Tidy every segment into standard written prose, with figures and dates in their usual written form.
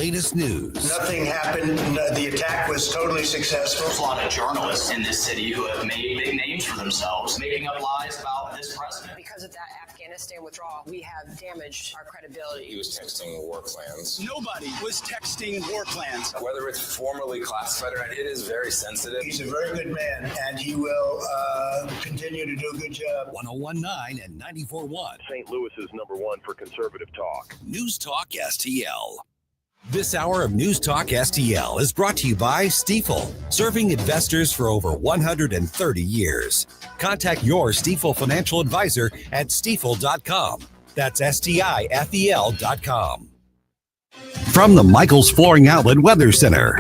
latest news. Nothing happened. The attack was totally successful. There's a lot of journalists in this city who have made big names for themselves, making up lies about this president. Because of that Afghanistan withdrawal, we have damaged our credibility. He was texting war plans. Nobody was texting war plans. Whether it's formally classified or not, it is very sensitive. He's a very good man, and he will continue to do a good job. 101.9 and 94.1. St. Louis's #1 for conservative talk. News Talk STL. This hour of News Talk STL is brought to you by Stifel, serving investors for over 130 years. Contact your Stifel financial advisor at stifel.com. That's STIFEL.com. From the Michaels Flooring Outlet Weather Center.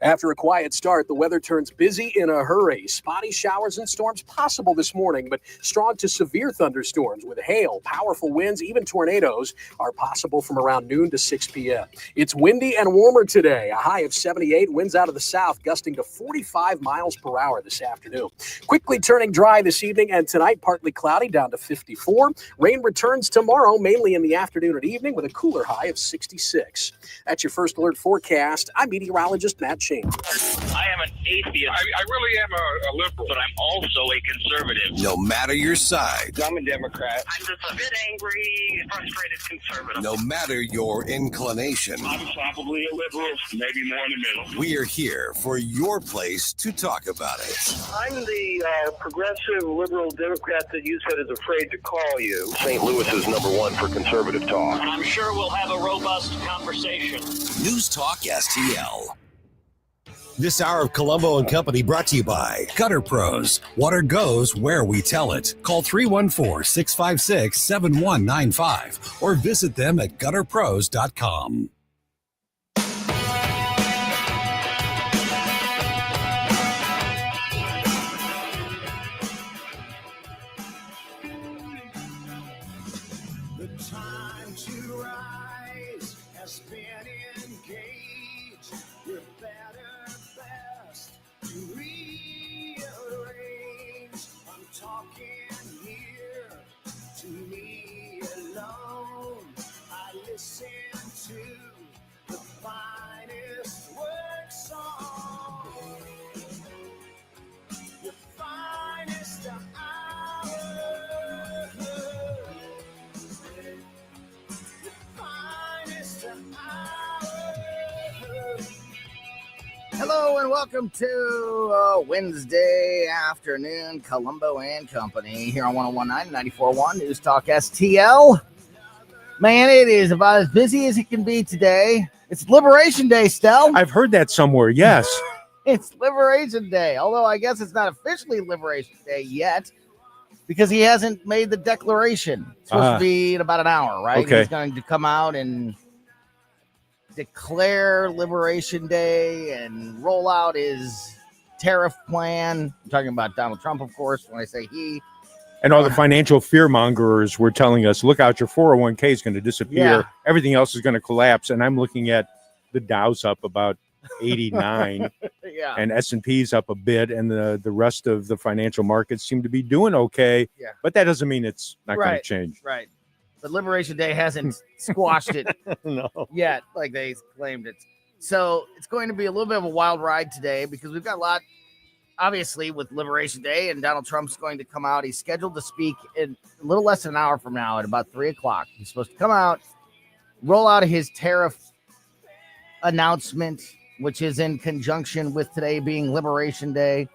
After a quiet start, the weather turns busy in a hurry. Spotty showers and storms possible this morning, but strong to severe thunderstorms with hail, powerful winds, even tornadoes are possible from around noon to 6 p.m. It's windy and warmer today. A high of 78, winds out of the south gusting to 45 miles per hour this afternoon. Quickly turning dry this evening, and tonight partly cloudy down to 54. Rain returns tomorrow, mainly in the afternoon and evening, with a cooler high of 66. That's your first alert forecast. I'm meteorologist Matt Shane. I am an atheist. I really am a liberal, but I'm also a conservative. No matter your side. I'm a Democrat. I'm just a bit angry, frustrated conservative. No matter your inclination. I'm probably a liberal, maybe more in the middle. We're here for your place to talk about it. I'm the progressive liberal Democrat that you said is afraid to call you. St. Louis's #1 for conservative talk. I'm sure we'll have a robust conversation. News Talk STL. This hour of Colombo Company brought to you by Gutter Pros. Water goes where we tell it. Call 314-656-7195 or visit them at gutterpros.com. The time to rise has been engaged. You're better, best to rearrange. I'm talking here to me alone. I listen to the finest work song. The finest hour. Hello and welcome to Wednesday afternoon, Colombo and Company here on 101.9 and 94.1 News Talk STL. Man, it is about as busy as it can be today. It's Liberation Day, Stel. I've heard that somewhere, yes. It's Liberation Day, although I guess it's not officially Liberation Day yet because he hasn't made the declaration. It's supposed to be in about an hour, right? Okay. He's going to come out and declare Liberation Day and roll out his tariff plan. I'm talking about Donald Trump, of course, when I say he. And all the financial fearmongers were telling us, look out, your 401k is going to disappear. Yeah. Everything else is going to collapse. And I'm looking at the Dow's up about 89 Yeah. and S&P's up a bit. And the rest of the financial markets seem to be doing okay. Yeah. But that doesn't mean it's not going to Right. change. Right. But Liberation Day hasn't squashed it No. yet, like they claimed it. So it's going to be a little bit of a wild ride today because we've got a lot, obviously, with Liberation Day, and Donald Trump's going to come out. He's scheduled to speak in a little less than an hour from now at about 3 o'clock. He's supposed to come out, roll out his tariff announcement, which is in conjunction with today being Liberation Day.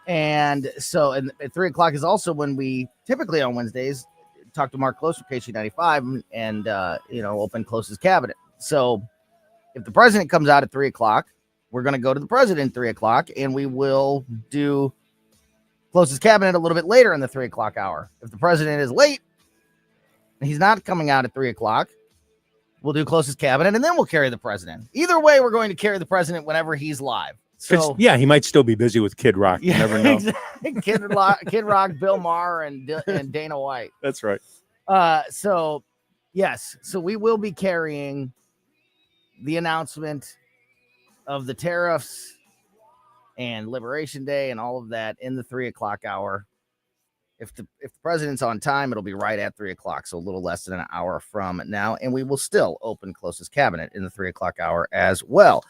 And so at 3 o'clock is also when we typically on Wednesdays talk to Mark Klose from KC95 and open Klose's cabinet. So if the president comes out at 3 o'clock, we're going to go to the president at 3 o'clock, and we will do Klose's cabinet a little bit later in the 3 o'clock hour. If the president is late and he's not coming out at 3 o'clock, we'll do Klose's cabinet, and then we'll carry the president. Either way, we're going to carry the president whenever he's live. So Yeah, he might still be busy with Kid Rock. You never know. Exactly. Kid Rock, Bill Maher, and Dana White. That's right. So yes, so we will be carrying the announcement of the tariffs and Liberation Day and all of that in the 3 o'clock hour If the president's on time, it'll be right at 3 o'clock, so a little less than an hour from now, and we will still open Klose's cabinet in the 3 o'clock hour as well.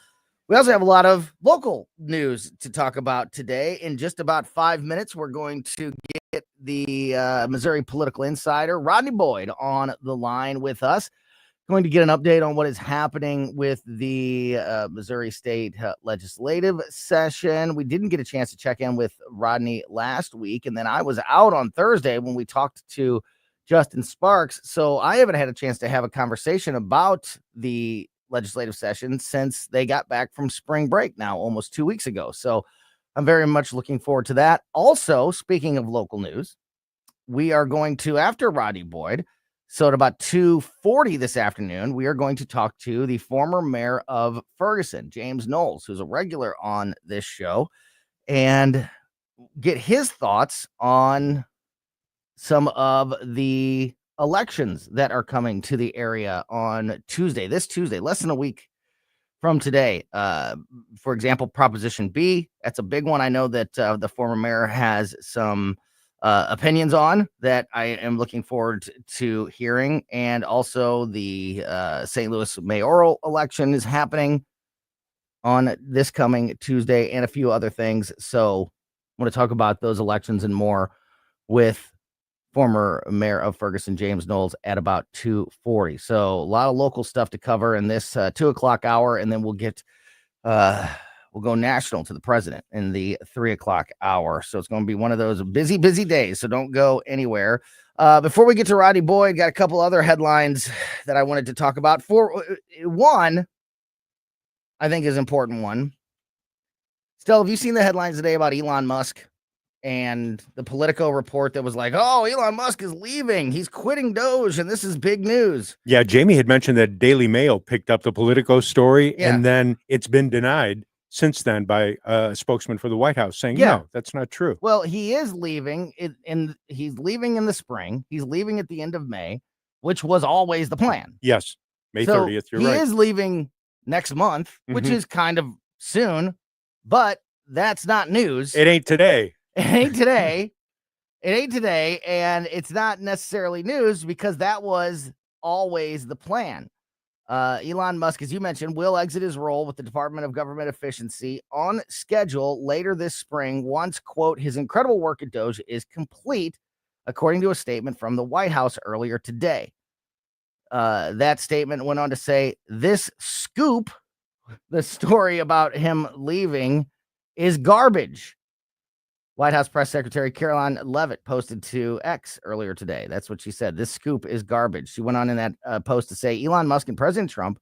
We also have a lot of local news to talk about today. In just about 5 minutes, we're going to get the Missouri political insider, Rodney Boyd, on the line with us. Going to get an update on what is happening with the Missouri State legislative session. We didn't get a chance to check in with Rodney last week, and then I was out on Thursday when we talked to Justin Sparks, so I haven't had a chance to have a conversation about the legislative session since they got back from spring break now almost 2 weeks ago. So I'm very much looking forward to that. Also, speaking of local news, we are going to, after Rodney Boyd, so at about 2:40 this afternoon, we are going to talk to the former mayor of Ferguson, James Knowles, who's a regular on this show, and get his thoughts on some of the elections that are coming to the area on Tuesday, this Tuesday, less than a week from today. For example, Proposition B, that's a big one. I know that the former mayor has some opinions on that I am looking forward to hearing. And also the St. Louis mayoral election is happening on this coming Tuesday and a few other things. So I want to talk about those elections and more with former mayor of Ferguson, James Knowles, at about 2:40. So a lot of local stuff to cover in this 2 o'clock hour. And then we'll get we'll go national to the president in the 3 o'clock hour. So it's going to be one of those busy days. So don't go anywhere. Before we get to Rodney Boyd, got a couple other headlines that I wanted to talk about. For one, I think is an important one. Still, have you seen the headlines today about Elon Musk and the Politico report that was like, oh, Elon Musk is leaving. He's quitting Doge, and this is big news. Yeah, Jamie had mentioned that Daily Mail picked up the Politico story, and then it's been denied since then by a spokesman for the White House saying, no, that's not true. Well, he is leaving, he's leaving in the spring. He's leaving at the end of May, which was always the plan. Yes, May 30th, you're right. He is leaving next month, which is kind of soon, but that's not news. It ain't today. It ain't today. It ain't today, and it's not necessarily news because that was always the plan. Elon Musk, as you mentioned, will exit his role with the Department of Government Efficiency on schedule later this spring once, quote, his incredible work at Doge is complete, according to a statement from the White House earlier today. That statement went on to say, this scoop, the story about him leaving, is garbage. White House Press Secretary Caroline Leavitt posted to X earlier today. That's what she said. This scoop is garbage. She went on in that post to say Elon Musk and President Trump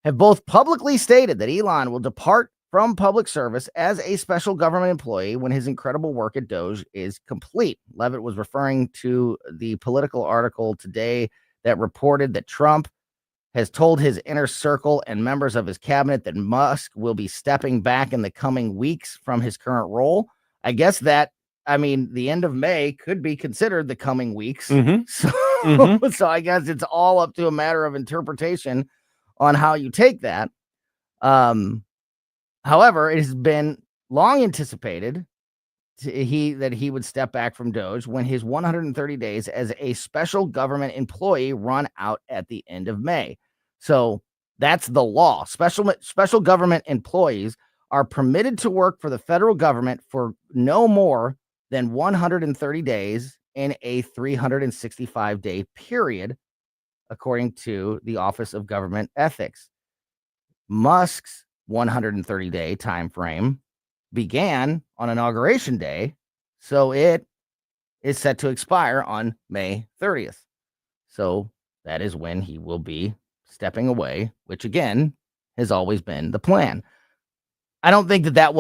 have both publicly stated that Elon will depart from public service as a special government employee when his incredible work at Doge is complete. Leavitt was referring to the Political article today that reported that Trump has told his inner circle and members of his cabinet that Musk will be stepping back in the coming weeks from his current role. I guess that, the end of May could be considered the coming weeks. So, so I guess it's all up to a matter of interpretation on how you take that. However, it has been long anticipated that he would step back from Doge when his 130 days as a special government employee run out at the end of May. So that's the law. Special government employees are permitted to work for the federal government for no more than 130 days in a 365-day period, according to the Office of Government Ethics. Musk's 130-day time frame began on Inauguration Day, so it is set to expire on May 30th. So that is when he will be stepping away, which again has always been the plan. I don't think that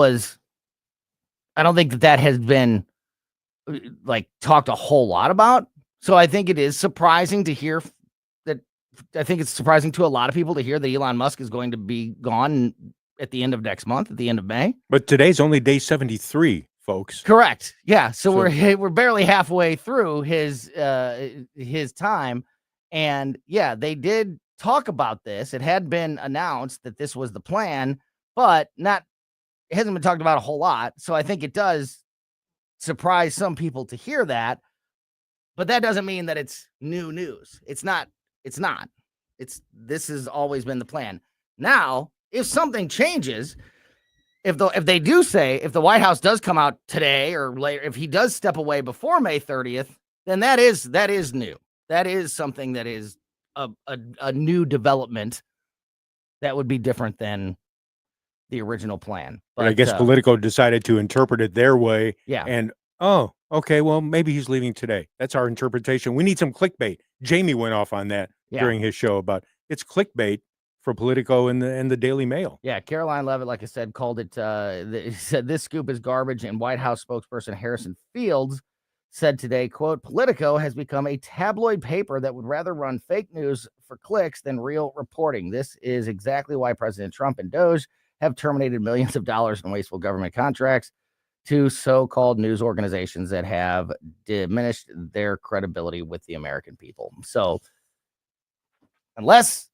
has been talked a whole lot about. So I think it is surprising to hear that. I think it's surprising to a lot of people to hear that Elon Musk is going to be gone at the end of next month, at the end of May. But today's only day 73, folks. Correct. Yeah. So we're barely halfway through his time. And yeah, they did talk about this. It had been announced that this was the plan, but it hasn't been talked about a whole lot. So I think it does surprise some people to hear that. But that doesn't mean that it's new news. It's not. This has always been the plan. Now, if something changes, if the White House does come out today or later, if he does step away before May 30th, then that is new. That is something that is a new development that would be different than the original plan. But I guess Politico decided to interpret it their way. Yeah. And, oh, okay, well, maybe he's leaving today. That's our interpretation. We need some clickbait. Jamie went off on that during his show about it's clickbait for Politico and the Daily Mail. Yeah, Caroline Levitt, like I said, called it, said this scoop is garbage, and White House spokesperson Harrison Fields said today, quote, Politico has become a tabloid paper that would rather run fake news for clicks than real reporting. This is exactly why President Trump and Doge have terminated millions of dollars in wasteful government contracts to so-called news organizations that have diminished their credibility with the American people. So unless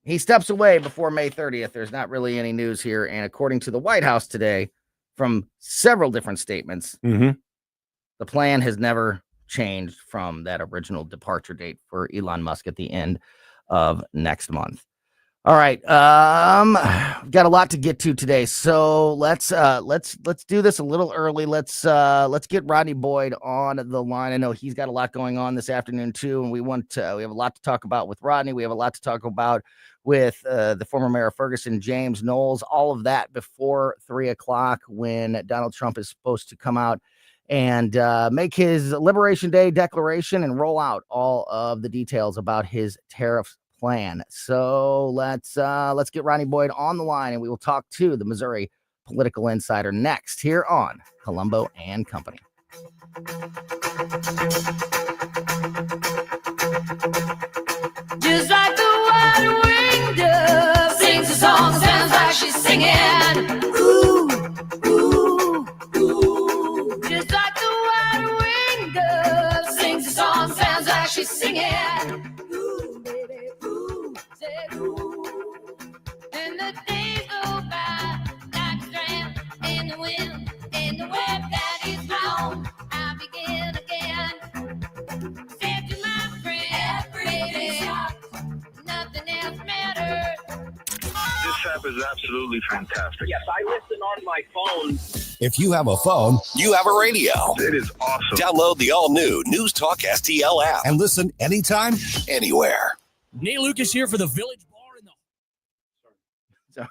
he steps away before May 30th, there's not really any news here. And according to the White House today, from several different statements, the plan has never changed from that original departure date for Elon Musk at the end of next month. All right, got a lot to get to today, so let's do this a little early. Let's get Rodney Boyd on the line. I know he's got a lot going on this afternoon too, and we have a lot to talk about with Rodney. We have a lot to talk about with the former mayor of Ferguson, James Knowles. All of that before 3:00 when Donald Trump is supposed to come out and make his Liberation Day declaration and roll out all of the details about his tariff plan. So let's get Rodney Boyd on the line, and we will talk to the Missouri political insider next here on Colombo and Company. Just like the white-winged dove sings a song, sounds like she's singing. Ooh, ooh, ooh. Just like the white-winged dove sings a song, sounds like she's singing. Ooh, baby, ooh, say ooh. And the days go by like a strand in the wind, in the web that is blown. I begin again. Said to my friend, baby, nothing else matters. This app is absolutely fantastic. Yes, I listen on my phone. If you have a phone, you have a radio. It is awesome. Download the all-new News Talk STL app and listen anytime, anywhere. Nate Lucas here for the Village Bar in the...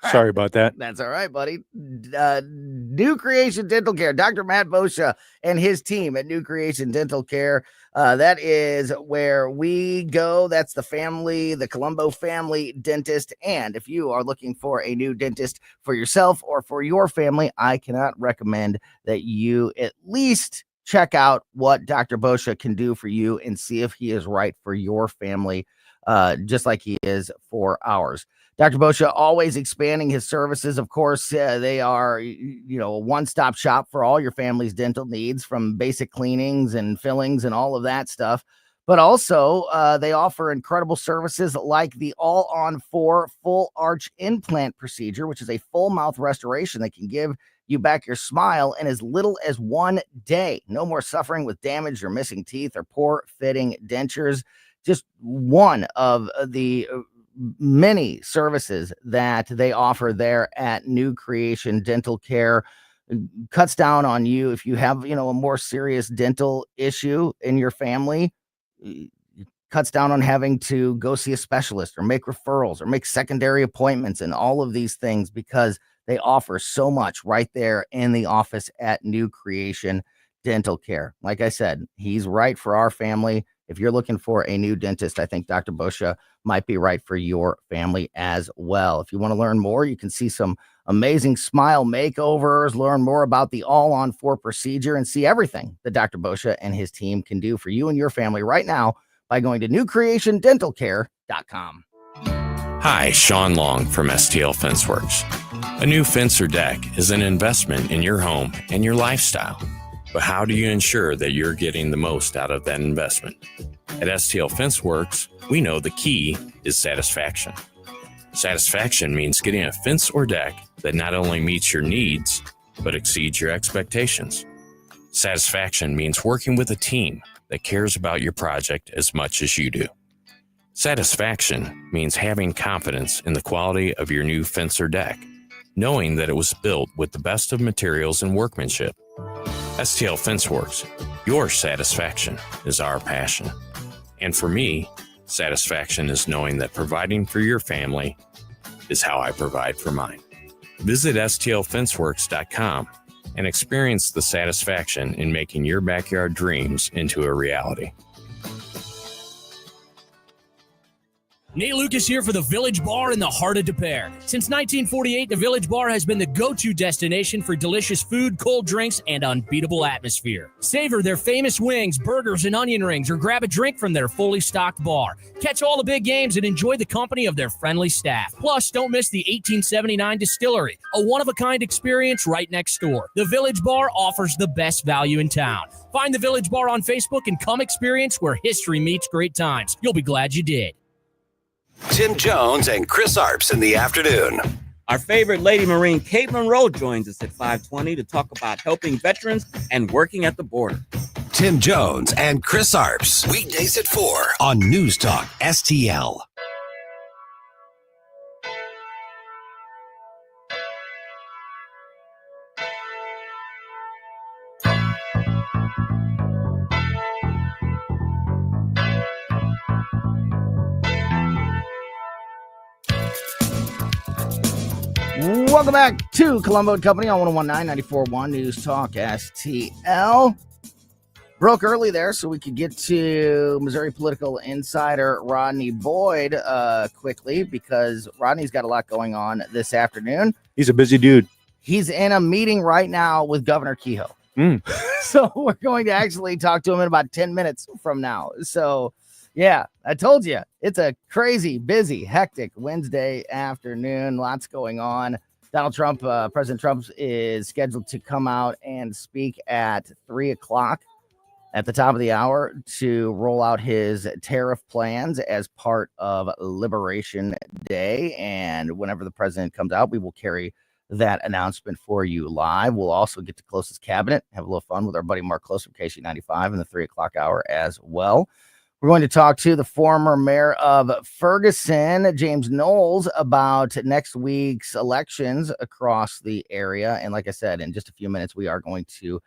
Sorry about that. That's all right, buddy. New Creation Dental Care, Dr. Matt Boscia and his team at New Creation Dental Care. That is where we go. That's the Colombo family dentist. And if you are looking for a new dentist for yourself or for your family, I cannot recommend that you at least check out what Dr. Boscia can do for you and see if he is right for your family, just like he is for ours. Dr. Boscia always expanding his services. Of course, they are, a one-stop shop for all your family's dental needs, from basic cleanings and fillings and all of that stuff. But also, they offer incredible services like the all-on-4 full arch implant procedure, which is a full mouth restoration that can give you back your smile in as little as 1 day. No more suffering with damaged or missing teeth or poor fitting dentures. Just one of the many services that they offer there at New Creation Dental Care. Cuts down on you if you have, a more serious dental issue in your family. Cuts down on having to go see a specialist or make referrals or make secondary appointments and all of these things, because they offer so much right there in the office at New Creation Dental Care. Like I said, he's right for our family. If you're looking for a new dentist, I think Dr. Boscia might be right for your family as well. If you want to learn more, you can see some amazing smile makeovers, learn more about the all-on-4 procedure, and see everything that Dr. Boscia and his team can do for you and your family right now by going to newcreationdentalcare.com. Hi, Sean Long from STL Fenceworks. A new fence or deck is an investment in your home and your lifestyle. But how do you ensure that you're getting the most out of that investment? At STL Fenceworks, we know the key is satisfaction. Satisfaction means getting a fence or deck that not only meets your needs, but exceeds your expectations. Satisfaction means working with a team that cares about your project as much as you do. Satisfaction means having confidence in the quality of your new fence or deck, knowing that it was built with the best of materials and workmanship. STL Fenceworks, your satisfaction is our passion. And for me, satisfaction is knowing that providing for your family is how I provide for mine. Visit stlfenceworks.com and experience the satisfaction in making your backyard dreams into a reality. Nate Lucas here for the Village Bar in the heart of Des Peres. Since 1948, the Village Bar has been the go-to destination for delicious food, cold drinks, and unbeatable atmosphere. Savor their famous wings, burgers, and onion rings, or grab a drink from their fully stocked bar. Catch all the big games and enjoy the company of their friendly staff. Plus, don't miss the 1879 Distillery, a one-of-a-kind experience right next door. The Village Bar offers the best value in town. Find the Village Bar on Facebook and come experience where history meets great times. You'll be glad you did. Tim Jones and Chris Arps in the afternoon. Our favorite Lady Marine, Caitlin Rowe, joins us at 5:20 to talk about helping veterans and working at the border. Tim Jones and Chris Arps. Weekdays at 4 on News Talk STL. Welcome back to Colombo Company on 101.9 News Talk STL. Broke early there so we could get to Missouri political insider Rodney Boyd quickly because Rodney's got a lot going on this afternoon. He's a busy dude. He's in a meeting right now with Governor Kehoe. So we're going to actually talk to him in about 10 minutes from now. So, yeah, I told you, it's a crazy, busy, hectic Wednesday afternoon. Lots going on. Donald Trump, President Trump is scheduled to come out and speak at 3 o'clock at the top of the hour to roll out his tariff plans as part of Liberation Day. And whenever the president comes out, we will carry that announcement for you live. We'll also get to Klose's Kabinet, have a little fun with our buddy Mark Klose from KC95 in the 3 o'clock hour as well. We're going to talk to the former mayor of Ferguson, James Knowles, about next week's elections across the area. And like I said, in just a few minutes, we are going to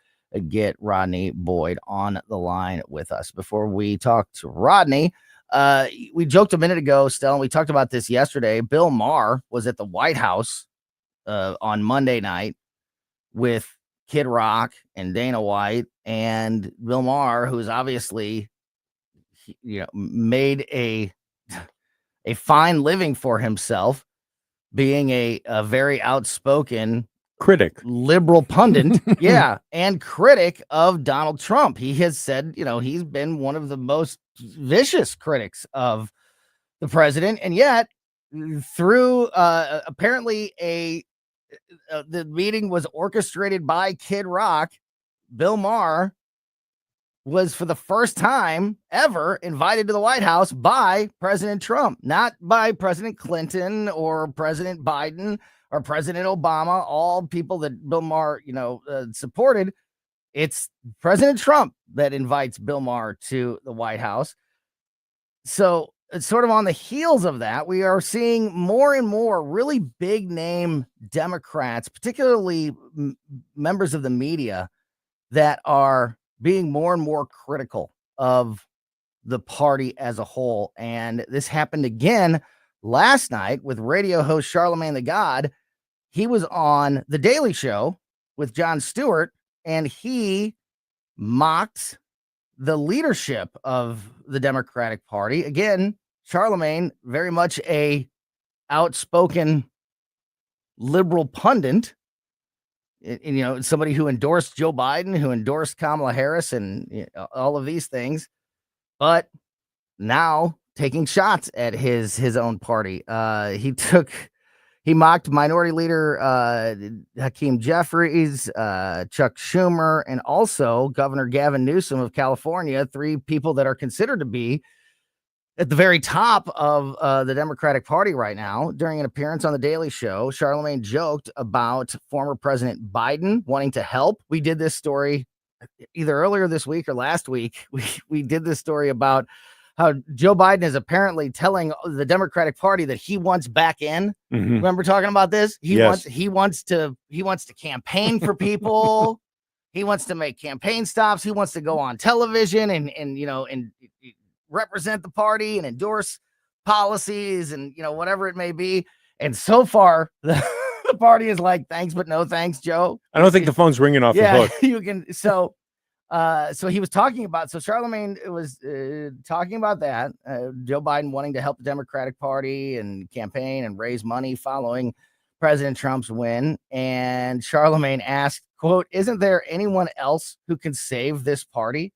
get Rodney Boyd on the line with us. Before we talk to Rodney, we joked a minute ago, Stella, and we talked about this yesterday. Bill Maher was at the White House on Monday night with Kid Rock and Dana White. And Bill Maher, who is obviously made a fine living for himself, being a very outspoken critic, liberal pundit, and critic of Donald Trump. He has said, he's been one of the most vicious critics of the president, and yet through apparently the meeting was orchestrated by Kid Rock. Bill Maher was for the first time ever invited to the White House by President Trump, not by President Clinton or President Biden or President Obama, all people that Bill Maher, supported. It's President Trump that invites Bill Maher to the White House. So it's sort of on the heels of that, we are seeing more and more really big name Democrats, particularly members of the media, that are being more and more critical of the party as a whole. And this happened again last night with radio host Charlamagne the God. He was on The Daily Show with Jon Stewart, and he mocked the leadership of the Democratic Party. Again, Charlamagne, very much a outspoken liberal pundit, somebody who endorsed Joe Biden, who endorsed Kamala Harris, and all of these things, but now taking shots at his own party. He mocked Minority Leader Hakeem Jeffries, Chuck Schumer, and also Governor Gavin Newsom of California, three people that are considered to be at the very top of the Democratic Party right now. During an appearance on The Daily Show, Charlamagne joked about former President Biden wanting to help. We did this story either earlier this week or last week, we did this story about how Joe Biden is apparently telling the Democratic Party that he wants back in. Mhm. Remember talking about this? Yes. He wants to campaign for people. He wants to make campaign stops. He wants to go on television and represent the party and endorse policies and whatever it may be. And so far, the party is like, thanks, but no thanks, Joe. I don't think the phone's ringing off the hook. You can. So he was talking about. So Charlemagne was talking about that. Joe Biden wanting to help the Democratic Party and campaign and raise money following President Trump's win. And Charlemagne asked, quote, "Isn't there anyone else who can save this party?"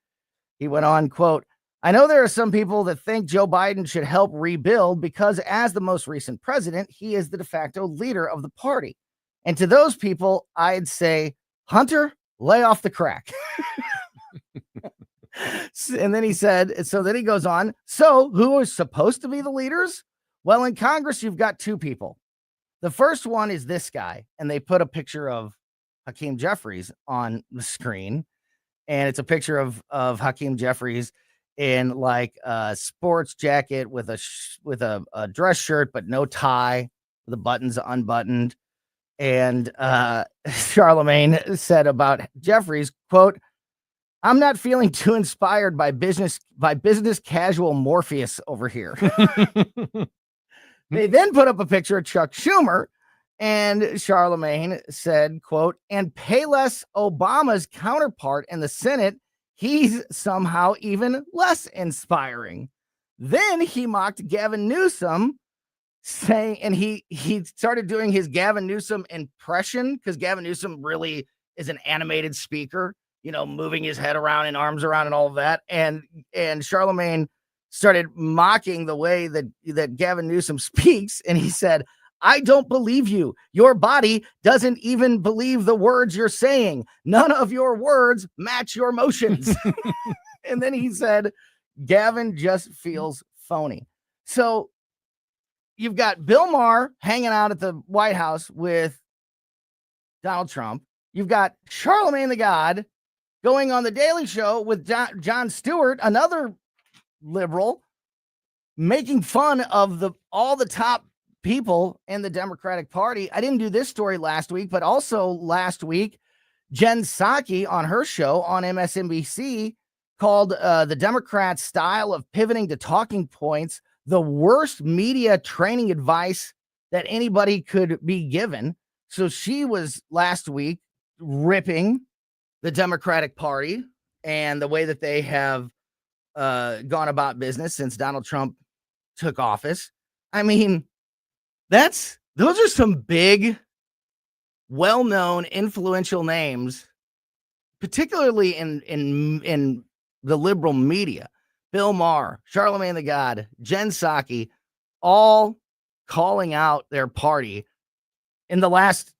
He went on, quote, "I know there are some people that think Joe Biden should help rebuild because as the most recent president, he is the de facto leader of the party. And to those people, I'd say, Hunter, lay off the crack." And then he said, so then he goes on, "So who is supposed to be the leaders? Well, in Congress, you've got two people. The first one is this guy." And they put a picture of Hakeem Jeffries on the screen. And it's a picture of Hakeem Jeffries in like a sports jacket with a dress shirt, but no tie, the buttons unbuttoned. And Charlemagne said about Jeffries, quote, "I'm not feeling too inspired by business casual Morpheus over here." They then put up a picture of Chuck Schumer, and Charlemagne said, quote, "And Payless Obama's counterpart in the Senate, he's somehow even less inspiring." Then he mocked Gavin Newsom, saying, and he started doing his Gavin Newsom impression, because Gavin Newsom really is an animated speaker, moving his head around and arms around and all of that. And Charlemagne started mocking the way that Gavin Newsom speaks. And he said, "I don't believe you. Your body doesn't even believe the words you're saying. None of your words match your motions." And then he said, "Gavin just feels phony." So you've got Bill Maher hanging out at the White House with Donald Trump. You've got Charlemagne the God going on the Daily Show with Jon Stewart, another liberal, making fun of all the top people in the Democratic Party. I didn't do this story last week, but also last week, Jen Psaki on her show on MSNBC called the Democrats' style of pivoting to talking points the worst media training advice that anybody could be given. So she was last week ripping the Democratic Party and the way that they have gone about business since Donald Trump took office. I mean, those are some big, well-known, influential names, particularly in the liberal media. Bill Maher, Charlemagne the God, Jen Psaki, all calling out their party in the last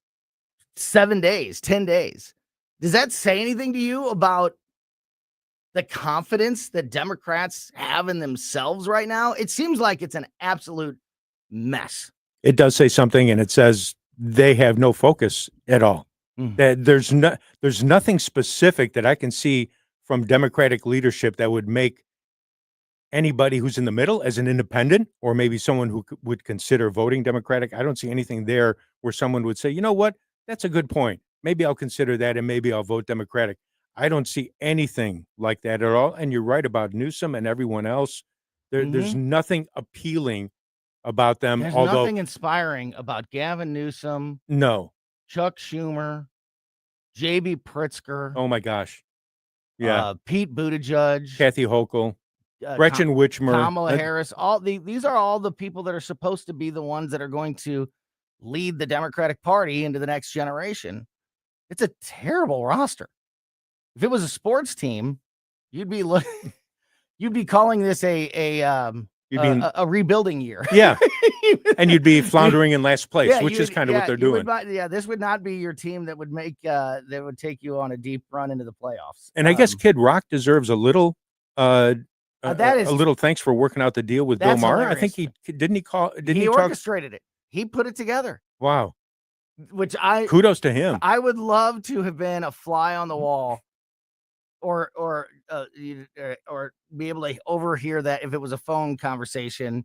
7 days, 10 days. Does that say anything to you about the confidence that Democrats have in themselves right now? It seems like it's an absolute mess. It does say something, and it says they have no focus at all. That there's nothing specific that I can see from Democratic leadership that would make anybody who's in the middle as an independent, or maybe someone who would consider voting Democratic. I don't see anything there where someone would say, you know what, that's a good point. Maybe I'll consider that and maybe I'll vote Democratic. I don't see anything like that at all. And you're right about Newsom and everyone else. There's nothing appealing about them. There's although nothing inspiring about Gavin Newsom, no, Chuck Schumer, J.B. Pritzker. Oh my gosh. Yeah. Pete Buttigieg, Kathy Hochul, Gretchen Whitmer, Kamala Harris. These are all the people that are supposed to be the ones that are going to lead the Democratic Party into the next generation. It's a terrible roster. If it was a sports team, you'd be calling this a rebuilding year. Yeah. And you'd be floundering in last place, which is kind of what they're doing. This would not be your team that would take you on a deep run into the playoffs. And I guess Kid Rock deserves a little a little thanks for working out the deal with Bill Maher. Hilarious. I think he orchestrated it. He put it together. Wow. Which kudos to him. I would love to have been a fly on the wall or be able to overhear that if it was a phone conversation.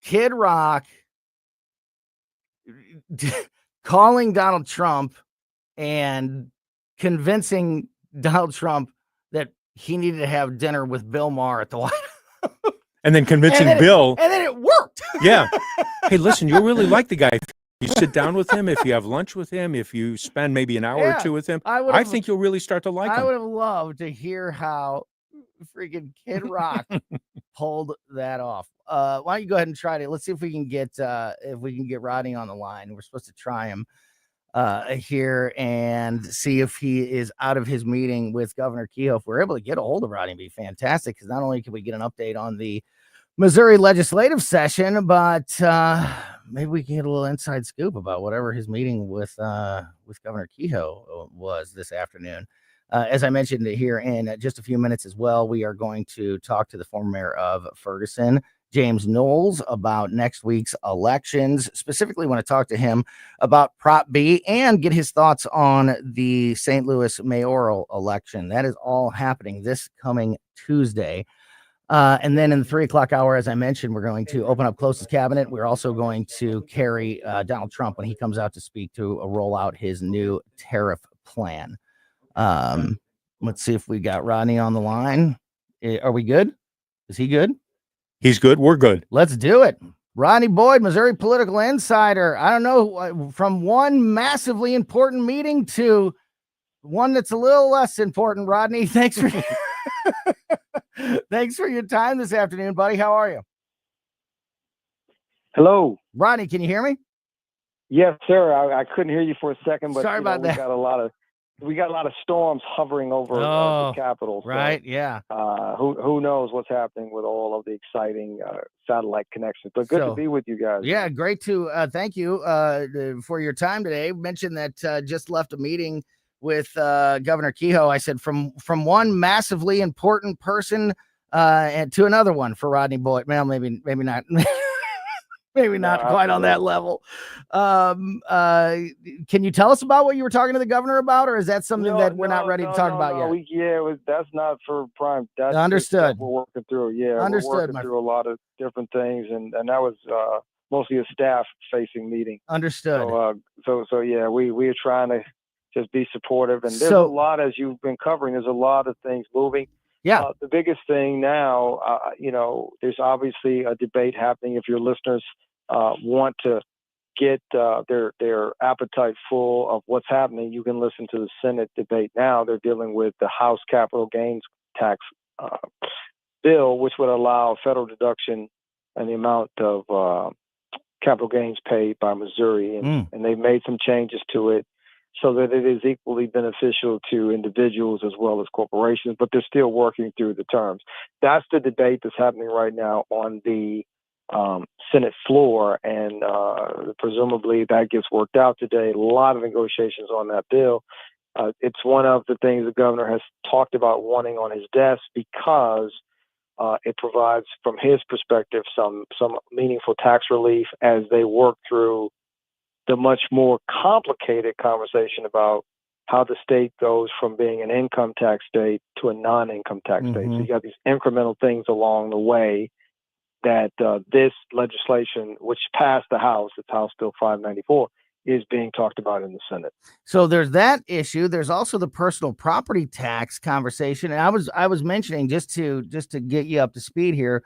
Kid Rock calling Donald Trump and convincing Donald Trump that he needed to have dinner with Bill Maher at the White House. And then convincing Bill. And then it worked. Yeah. Hey, listen, you'll really like the guy. If you sit down with him, if you have lunch with him, if you spend maybe an hour or two with him, I think you'll really start to like him. I would have loved to hear how freaking Kid Rock pulled that off. Why don't you go ahead and try to, let's see if we can get Rodney on the line. We're supposed to try him here and see if he is out of his meeting with Governor Kehoe. If we're able to get a hold of Rodney, it'd be fantastic, because not only can we get an update on the Missouri legislative session, but maybe we can get a little inside scoop about whatever his meeting with Governor Kehoe was this afternoon. As I mentioned here in just a few minutes as well, we are going to talk to the former mayor of Ferguson, James Knowles, about next week's elections. Specifically, want to talk to him about Prop B and get his thoughts on the St. Louis mayoral election. That is all happening this coming Tuesday. And then in the 3 o'clock hour, as I mentioned, we're going to open up Klose's cabinet. We're also going to carry Donald Trump when he comes out to speak to roll out his new tariff plan. Let's see if we got Rodney on the line. Are we good? Is he good? He's good. We're good. Let's do it. Rodney Boyd, Missouri political insider. I don't know, from one massively important meeting to one that's a little less important. Rodney, thanks for thanks for your time this afternoon, buddy. How are you? Hello. Rodney, can you hear me? Yes, sir. I couldn't hear you for a second, but sorry about that. We got a lot of storms hovering over the Capitol. So, right. Yeah. Who knows what's happening with all of the exciting satellite connections? But good to be with you guys. Yeah, great to thank you for your time today. Mentioned that just left a meeting with Governor Kehoe. I said from one massively important person and to another one for Rodney Boyd. Well, maybe not. Maybe not quite on that level. Can you tell us about what you were talking to the governor about, or is that something that we're not ready to talk about yet? That's not for prime. That's understood. We're working through. Yeah, understood. We're working through a lot of different things, and that was mostly a staff-facing meeting. Understood. So yeah, we are trying to just be supportive, and there's a lot, as you've been covering. There's a lot of things moving. Yeah. The biggest thing now, there's obviously a debate happening. If your listeners want to get their appetite full of what's happening, you can listen to the Senate debate now. They're dealing with the House capital gains tax bill, which would allow federal deduction and the amount of capital gains paid by Missouri. And they've made some changes to it so that it is equally beneficial to individuals as well as corporations, but they're still working through the terms. That's the debate that's happening right now on the Senate floor, and presumably that gets worked out today. A lot of negotiations on that bill. It's one of the things the governor has talked about wanting on his desk because it provides, from his perspective, some meaningful tax relief as they work through the much more complicated conversation about how the state goes from being an income tax state to a non-income tax state. So you got these incremental things along the way that this legislation, which passed the House, it's House Bill 594, is being talked about in the Senate. So there's that issue. There's also the personal property tax conversation. And I was mentioning, just to get you up to speed here,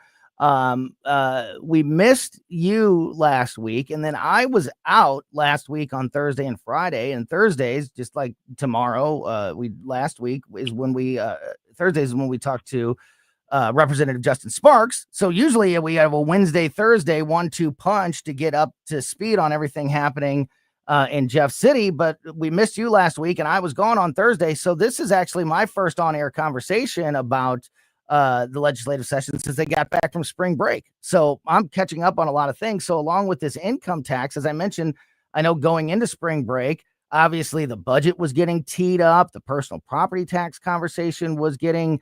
we missed you last week, and then I was out last week on Thursday and Friday, and Thursdays, just like tomorrow, Thursdays is when we talked to Representative Justin Sparks. So usually we have a Wednesday, Thursday 1-2 punch to get up to speed on everything happening in Jeff City, but we missed you last week and I was gone on Thursday. So this is actually my first on-air conversation about the legislative session since they got back from spring break. So I'm catching up on a lot of things. So along with this income tax, as I mentioned, I know going into spring break, obviously the budget was getting teed up. The personal property tax conversation was getting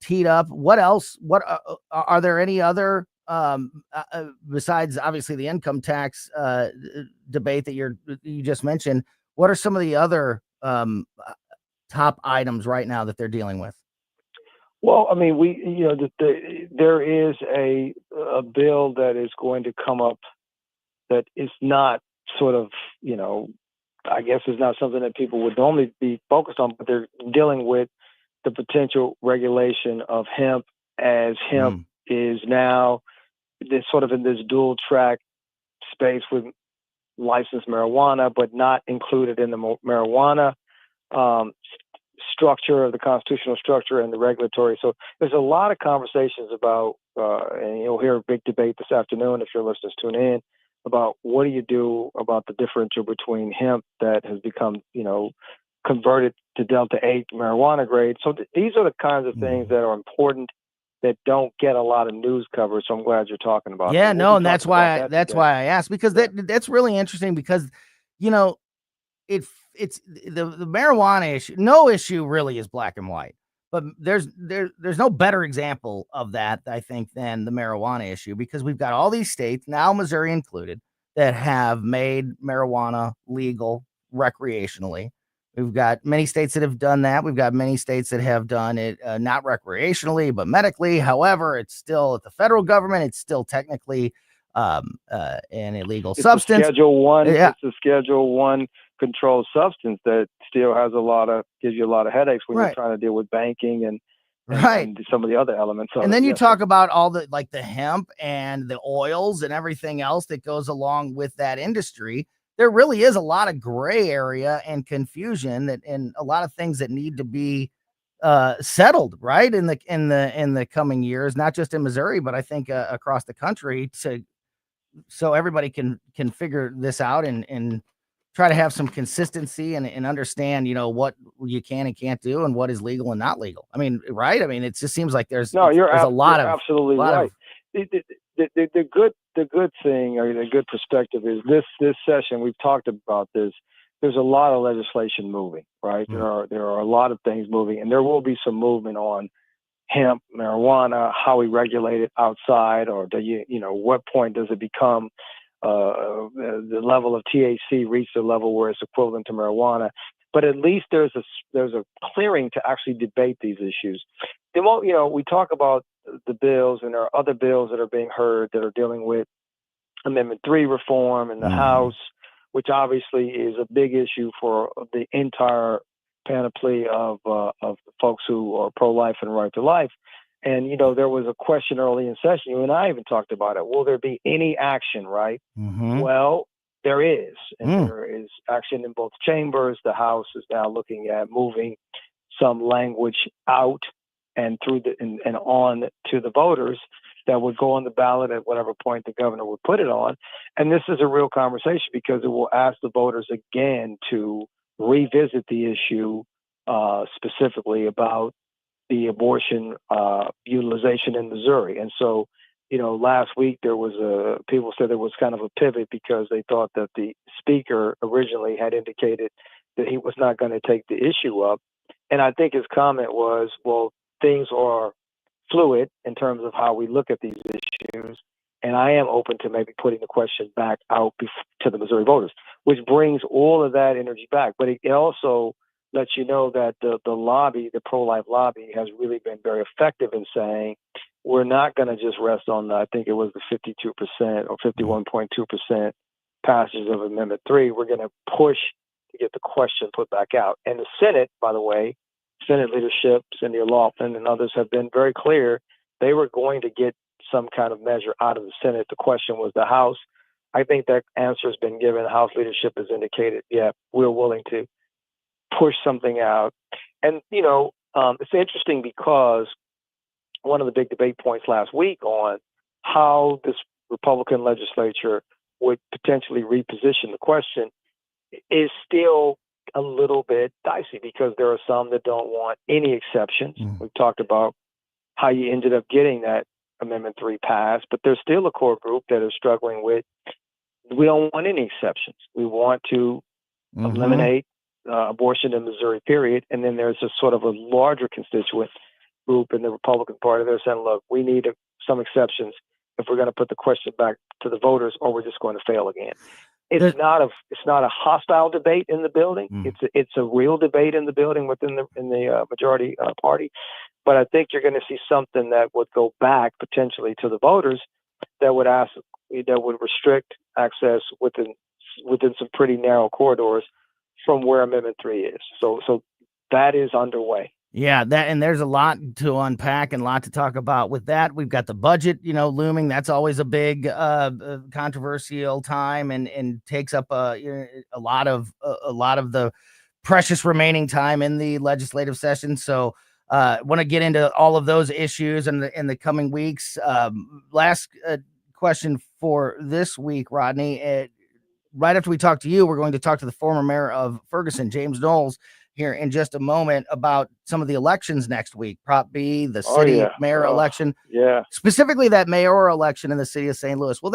teed up. What else? What are there any other besides obviously the income tax debate that you just mentioned? What are some of the other top items right now that they're dealing with? Well, I mean, there is a bill that is going to come up that is not sort of, I guess is not something that people would normally be focused on, but they're dealing with the potential regulation of hemp, as hemp is now this sort of in this dual track space with licensed marijuana, but not included in the marijuana structure of the constitutional structure and the regulatory. So there's a lot of conversations about, and you'll hear a big debate this afternoon if your listeners tune in, about what do you do about the differential between hemp that has become, converted to Delta 8 marijuana grade. So these are the kinds of things that are important that don't get a lot of news coverage. So I'm glad you're talking about. Yeah, them. no, and that's why I asked, because that's really interesting, because it's the marijuana issue. No issue really is black and white, but there's no better example of that, I think, than the marijuana issue, because we've got all these states, now Missouri included, that have made marijuana legal recreationally. We've got many states that have done that. We've got many states that have done it not recreationally, but medically. However, it's still at the federal government. It's still technically an illegal substance. Schedule 1. Yeah. It's a Schedule 1 controlled substance that still has gives you a lot of headaches when you're trying to deal with banking and some of the other elements. And then you talk about all the hemp and the oils and everything else that goes along with that industry. There really is a lot of gray area and confusion and a lot of things that need to be settled right in the coming years, not just in Missouri, but I think across the country, so everybody can figure this out and try to have some consistency and understand, what you can and can't do and what is legal and not legal. I mean, right? I mean, it just seems like there's a lot of absolutely right. The good thing, or the good perspective, is this session we've talked about this. There's a lot of legislation moving, right? Mm-hmm. There are a lot of things moving, and there will be some movement on hemp, marijuana, how we regulate it outside, or what point does it become the level of THC reach the level where it's equivalent to marijuana? But at least there's a clearing to actually debate these issues. They won't, we talk about the bills, and there are other bills that are being heard that are dealing with Amendment 3 reform in the House, which obviously is a big issue for the entire panoply of folks who are pro-life and right to life. And, there was a question early in session, you and I even talked about it. Will there be any action, right? Mm-hmm. Well, there is. And there is action in both chambers. The House is now looking at moving some language out and through and on to the voters that would go on the ballot at whatever point the governor would put it on. And this is a real conversation, because it will ask the voters again to revisit the issue specifically about the abortion utilization in Missouri. And so, last week people said there was kind of a pivot, because they thought that the speaker originally had indicated that he was not going to take the issue up. And I think his comment was, well, things are fluid in terms of how we look at these issues. And I am open to maybe putting the question back out to the Missouri voters, which brings all of that energy back. But it also lets you know that the lobby, the pro-life lobby, has really been very effective in saying, we're not going to just rest on I think it was the 52% or 51.2% passage of Amendment 3. We're going to push to get the question put back out. And the Senate, by the way, Senate leadership, Cindy Laughlin and others, have been very clear. They were going to get some kind of measure out of the Senate. The question was the House. I think that answer has been given. House leadership has indicated, yeah, we're willing to push something out. And, it's interesting, because one of the big debate points last week on how this Republican legislature would potentially reposition the question is still a little bit dicey, because there are some that don't want any exceptions. We've talked about how you ended up getting that Amendment 3 passed, but there's still a core group that is struggling with, we don't want any exceptions. We want to eliminate abortion in Missouri, period. And then there's a sort of a larger constituent group in the Republican Party. They're saying, look, we need some exceptions if we're going to put the question back to the voters, or we're just going to fail again. it's not a hostile debate in the building. It's a real debate in the building within the majority party. But I think you're going to see something that would go back potentially to the voters that would restrict access within some pretty narrow corridors from where Amendment 3 is. So that is underway. Yeah, and there's a lot to unpack and a lot to talk about with that. We've got the budget, looming. That's always a big controversial time and takes up a lot of the precious remaining time in the legislative session. So want to get into all of those issues in the coming weeks. Last question for this week, Rodney. Right after we talk to you, we're going to talk to the former mayor of Ferguson, James Knowles, here in just a moment about some of the elections next week. Prop B, the city mayor election. Yeah. Specifically that mayoral election in the city of St. Louis. Well,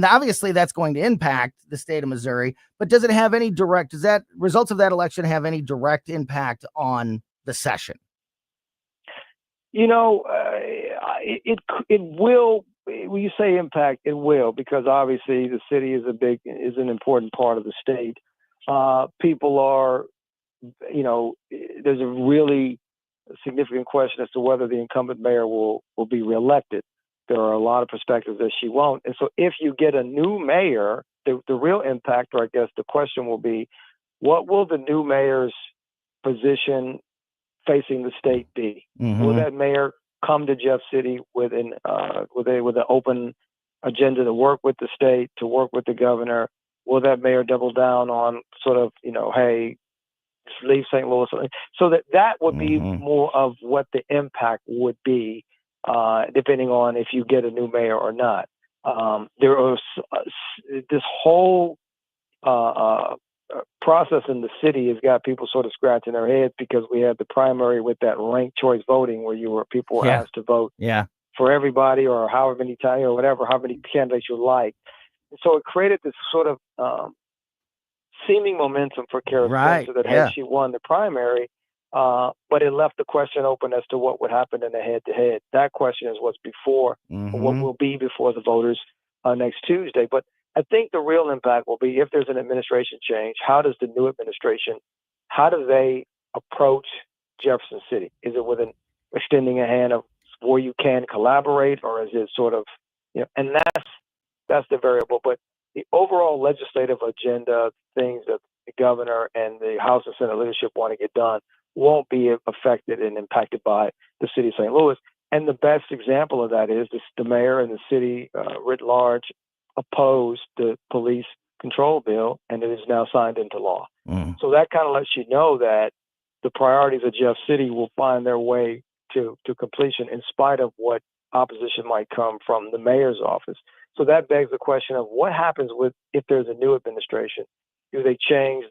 obviously that's going to impact the state of Missouri, but does that results of that election have any direct impact on the session? It will. When you say impact, it will, because obviously the city is an important part of the state. People are, there's a really significant question as to whether the incumbent mayor will be reelected. There are a lot of perspectives that she won't. And so if you get a new mayor, the real impact, or I guess the question will be, what will the new mayor's position facing the state be? Mm-hmm. Will that mayor come to Jeff City with an open agenda to work with the state, to work with the governor? Will that mayor double down on sort of, hey, just leave St. Louis? So that would be more of what the impact would be, depending on if you get a new mayor or not. This whole process in the city has got people sort of scratching their heads, because we had the primary with that ranked choice voting where people were asked to vote for everybody, or however many times, or whatever, how many candidates you like. And so it created this sort of seeming momentum for Kara Spencer that had she won the primary, but it left the question open as to what would happen in the head-to-head. That question is what's before, or what will be before the voters next Tuesday. But I think the real impact will be if there's an administration change. How does the new administration, how do they approach Jefferson City? Is it with extending a hand of where you can collaborate, or is it sort of, and that's the variable. But the overall legislative agenda, things that the governor and the House and Senate leadership want to get done, won't be affected and impacted by the city of St. Louis. And the best example of that is the mayor and the city writ large opposed the police control bill, and it is now signed into law. So that kind of lets you know that the priorities of Jeff City will find their way to completion in spite of what opposition might come from the mayor's office. So that begs the question of what happens if there's a new administration. Do they change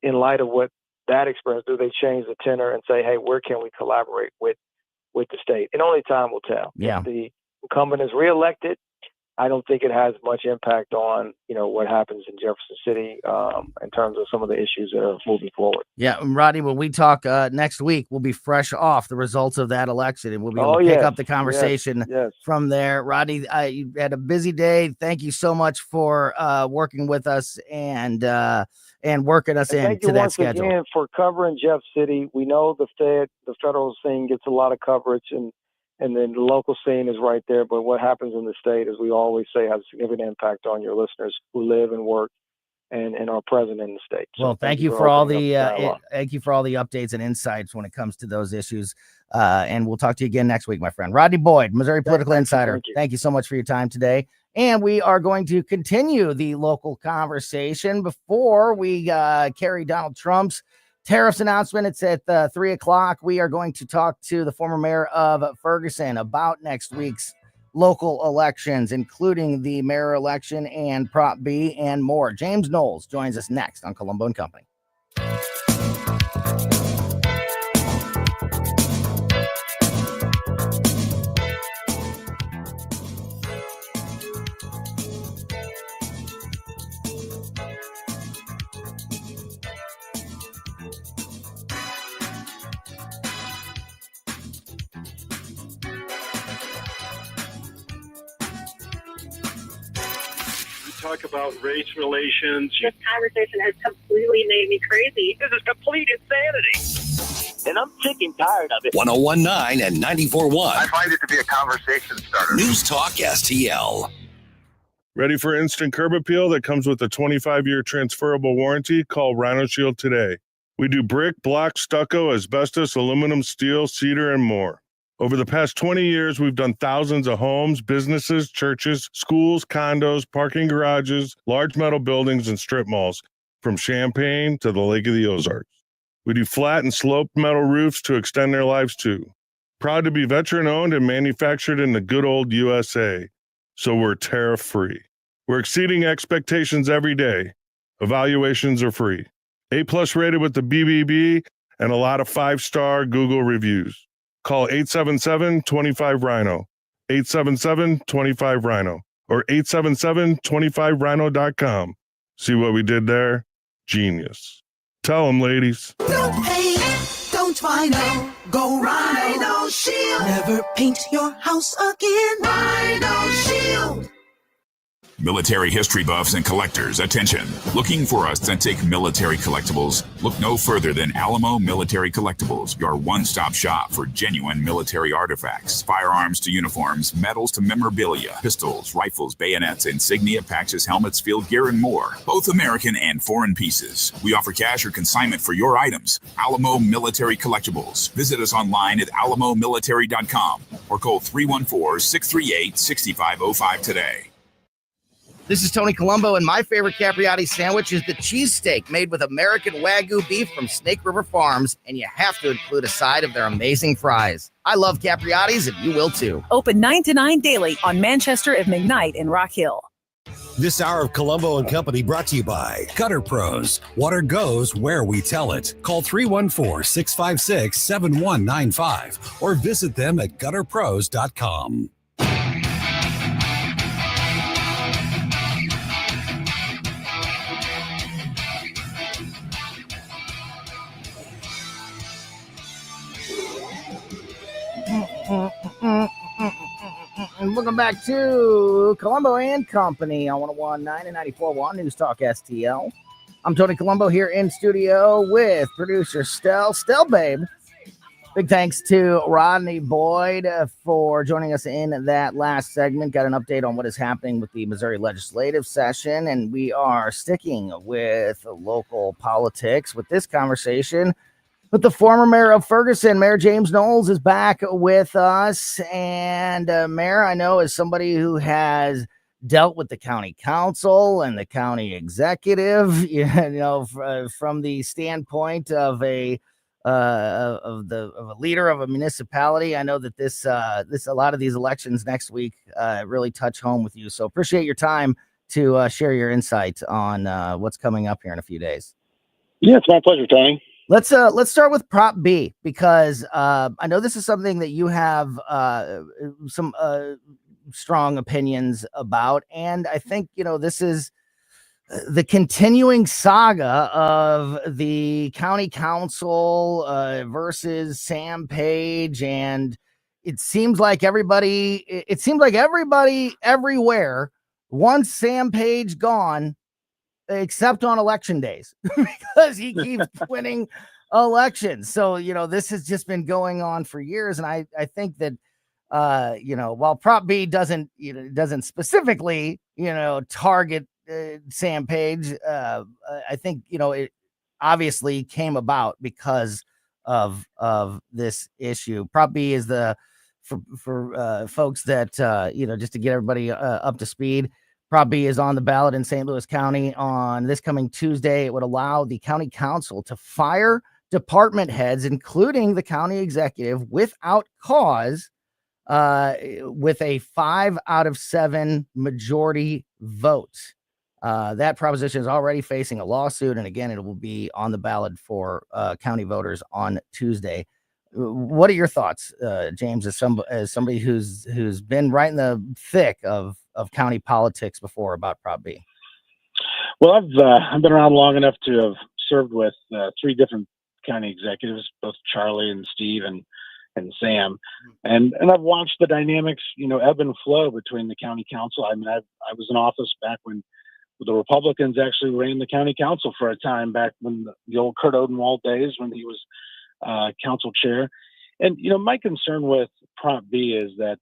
in light of what that experience, do they change the tenor and say, hey, where can we collaborate with the state? And only time will tell. Yeah. If the incumbent is reelected, I don't think it has much impact on, what happens in Jefferson City in terms of some of the issues that are moving forward. Yeah, and Rodney, when we talk next week, we'll be fresh off the results of that election, and we'll be able to pick up the conversation from there. Rodney, you had a busy day. Thank you so much for working with us and working us into that schedule. Thank you once again for covering Jeff City. We know the federal scene gets a lot of coverage, and then the local scene is right there. But what happens in the state, as we always say, has a significant impact on your listeners who live and work and are present in the state. So well, thank you for all the updates and insights when it comes to those issues. And we'll talk to you again next week, my friend. Rodney Boyd, Missouri Political Insider. Thank you so much for your time today. And we are going to continue the local conversation before we carry Donald Trump's tariffs announcement. It's at 3:00. We are going to talk to the former mayor of Ferguson about next week's local elections, including the mayor election and Prop B and more. James Knowles joins us next on Colombo Company. talk about race relations. This conversation has completely made me crazy. This is complete insanity. And I'm sick and tired of it. 1019 and 94.1. I find it to be a conversation starter. News Talk STL. Ready for instant curb appeal that comes with a 25-year transferable warranty? Call Rhino Shield today. We do brick, block, stucco, asbestos, aluminum, steel, cedar, and more. Over the past 20 years, we've done thousands of homes, businesses, churches, schools, condos, parking garages, large metal buildings, and strip malls, from Champaign to the Lake of the Ozarks. We do flat and sloped metal roofs to extend their lives too. Proud to be veteran-owned and manufactured in the good old USA, so we're tariff-free. We're exceeding expectations every day. Evaluations are free. A+ rated with the BBB and a lot of 5-star Google reviews. Call 877-25-RHINO, 877-25-RHINO, or 877-25rhino.com. See what we did there? Genius. Tell them, ladies. No pain, don't Rhino. Go Rhino Shield. Never paint your house again. Rhino Shield. Military history buffs and collectors, attention. Looking for authentic military collectibles? Look no further than Alamo Military Collectibles, your one-stop shop for genuine military artifacts, firearms to uniforms, medals to memorabilia, pistols, rifles, bayonets, insignia, patches, helmets, field gear, and more. Both American and foreign pieces. We offer cash or consignment for your items. Alamo Military Collectibles. Visit us online at alamomilitary.com or call 314-638-6505 today. This is Tony Colombo, and my favorite Capriati sandwich is the cheesesteak made with American Wagyu beef from Snake River Farms, and you have to include a side of their amazing fries. I love Capriati's, and you will too. Open 9 to 9 daily on Manchester and McKnight in Rock Hill. This hour of Colombo and Company brought to you by Gutter Pros. Water goes where we tell it. Call 314-656-7195 or visit them at gutterpros.com. Welcome back to Colombo and Company on 101.9 and 94.1 News Talk STL. I'm Tony Colombo here in studio with producer Stell, babe. Big thanks to Rodney Boyd for joining us in that last segment. Got an update on what is happening with the Missouri legislative session, and we are sticking with local politics with this conversation. But the former mayor of Ferguson, Mayor James Knowles, is back with us. And Mayor, I know, is somebody who has dealt with the county council and the county executive, from the standpoint of a leader of a municipality. I know that this a lot of these elections next week really touch home with you. So appreciate your time to share your insight on what's coming up here in a few days. Yeah, it's my pleasure, Tony. Let's start with Prop B, because I know this is something that you have some strong opinions about, and I think this is the continuing saga of the county council versus Sam Page, and it seems like everybody everywhere wants Sam Page gone, except on election days, because he keeps winning elections. So, this has just been going on for years. And I think that, while Prop B doesn't specifically, target Sam Page, I think, it obviously came about because of this issue. Prop B is for folks that, just to get everybody up to speed, Prop B is on the ballot in St. Louis County on this coming Tuesday. It would allow the county council to fire department heads, including the county executive, without cause, with a 5 out of 7 majority vote. That proposition is already facing a lawsuit, and again, it will be on the ballot for county voters on Tuesday. What are your thoughts, James, as somebody who's been right in the thick of county politics before about Prop B? Well, I've been around long enough to have served with 3 different county executives, both Charlie and Steve and Sam, and I've watched the dynamics, ebb and flow between the county council. I mean, I was in office back when the Republicans actually ran the county council for a time back when the old Kurt Odenwald days when he was council chair. And, my concern with Prop B is that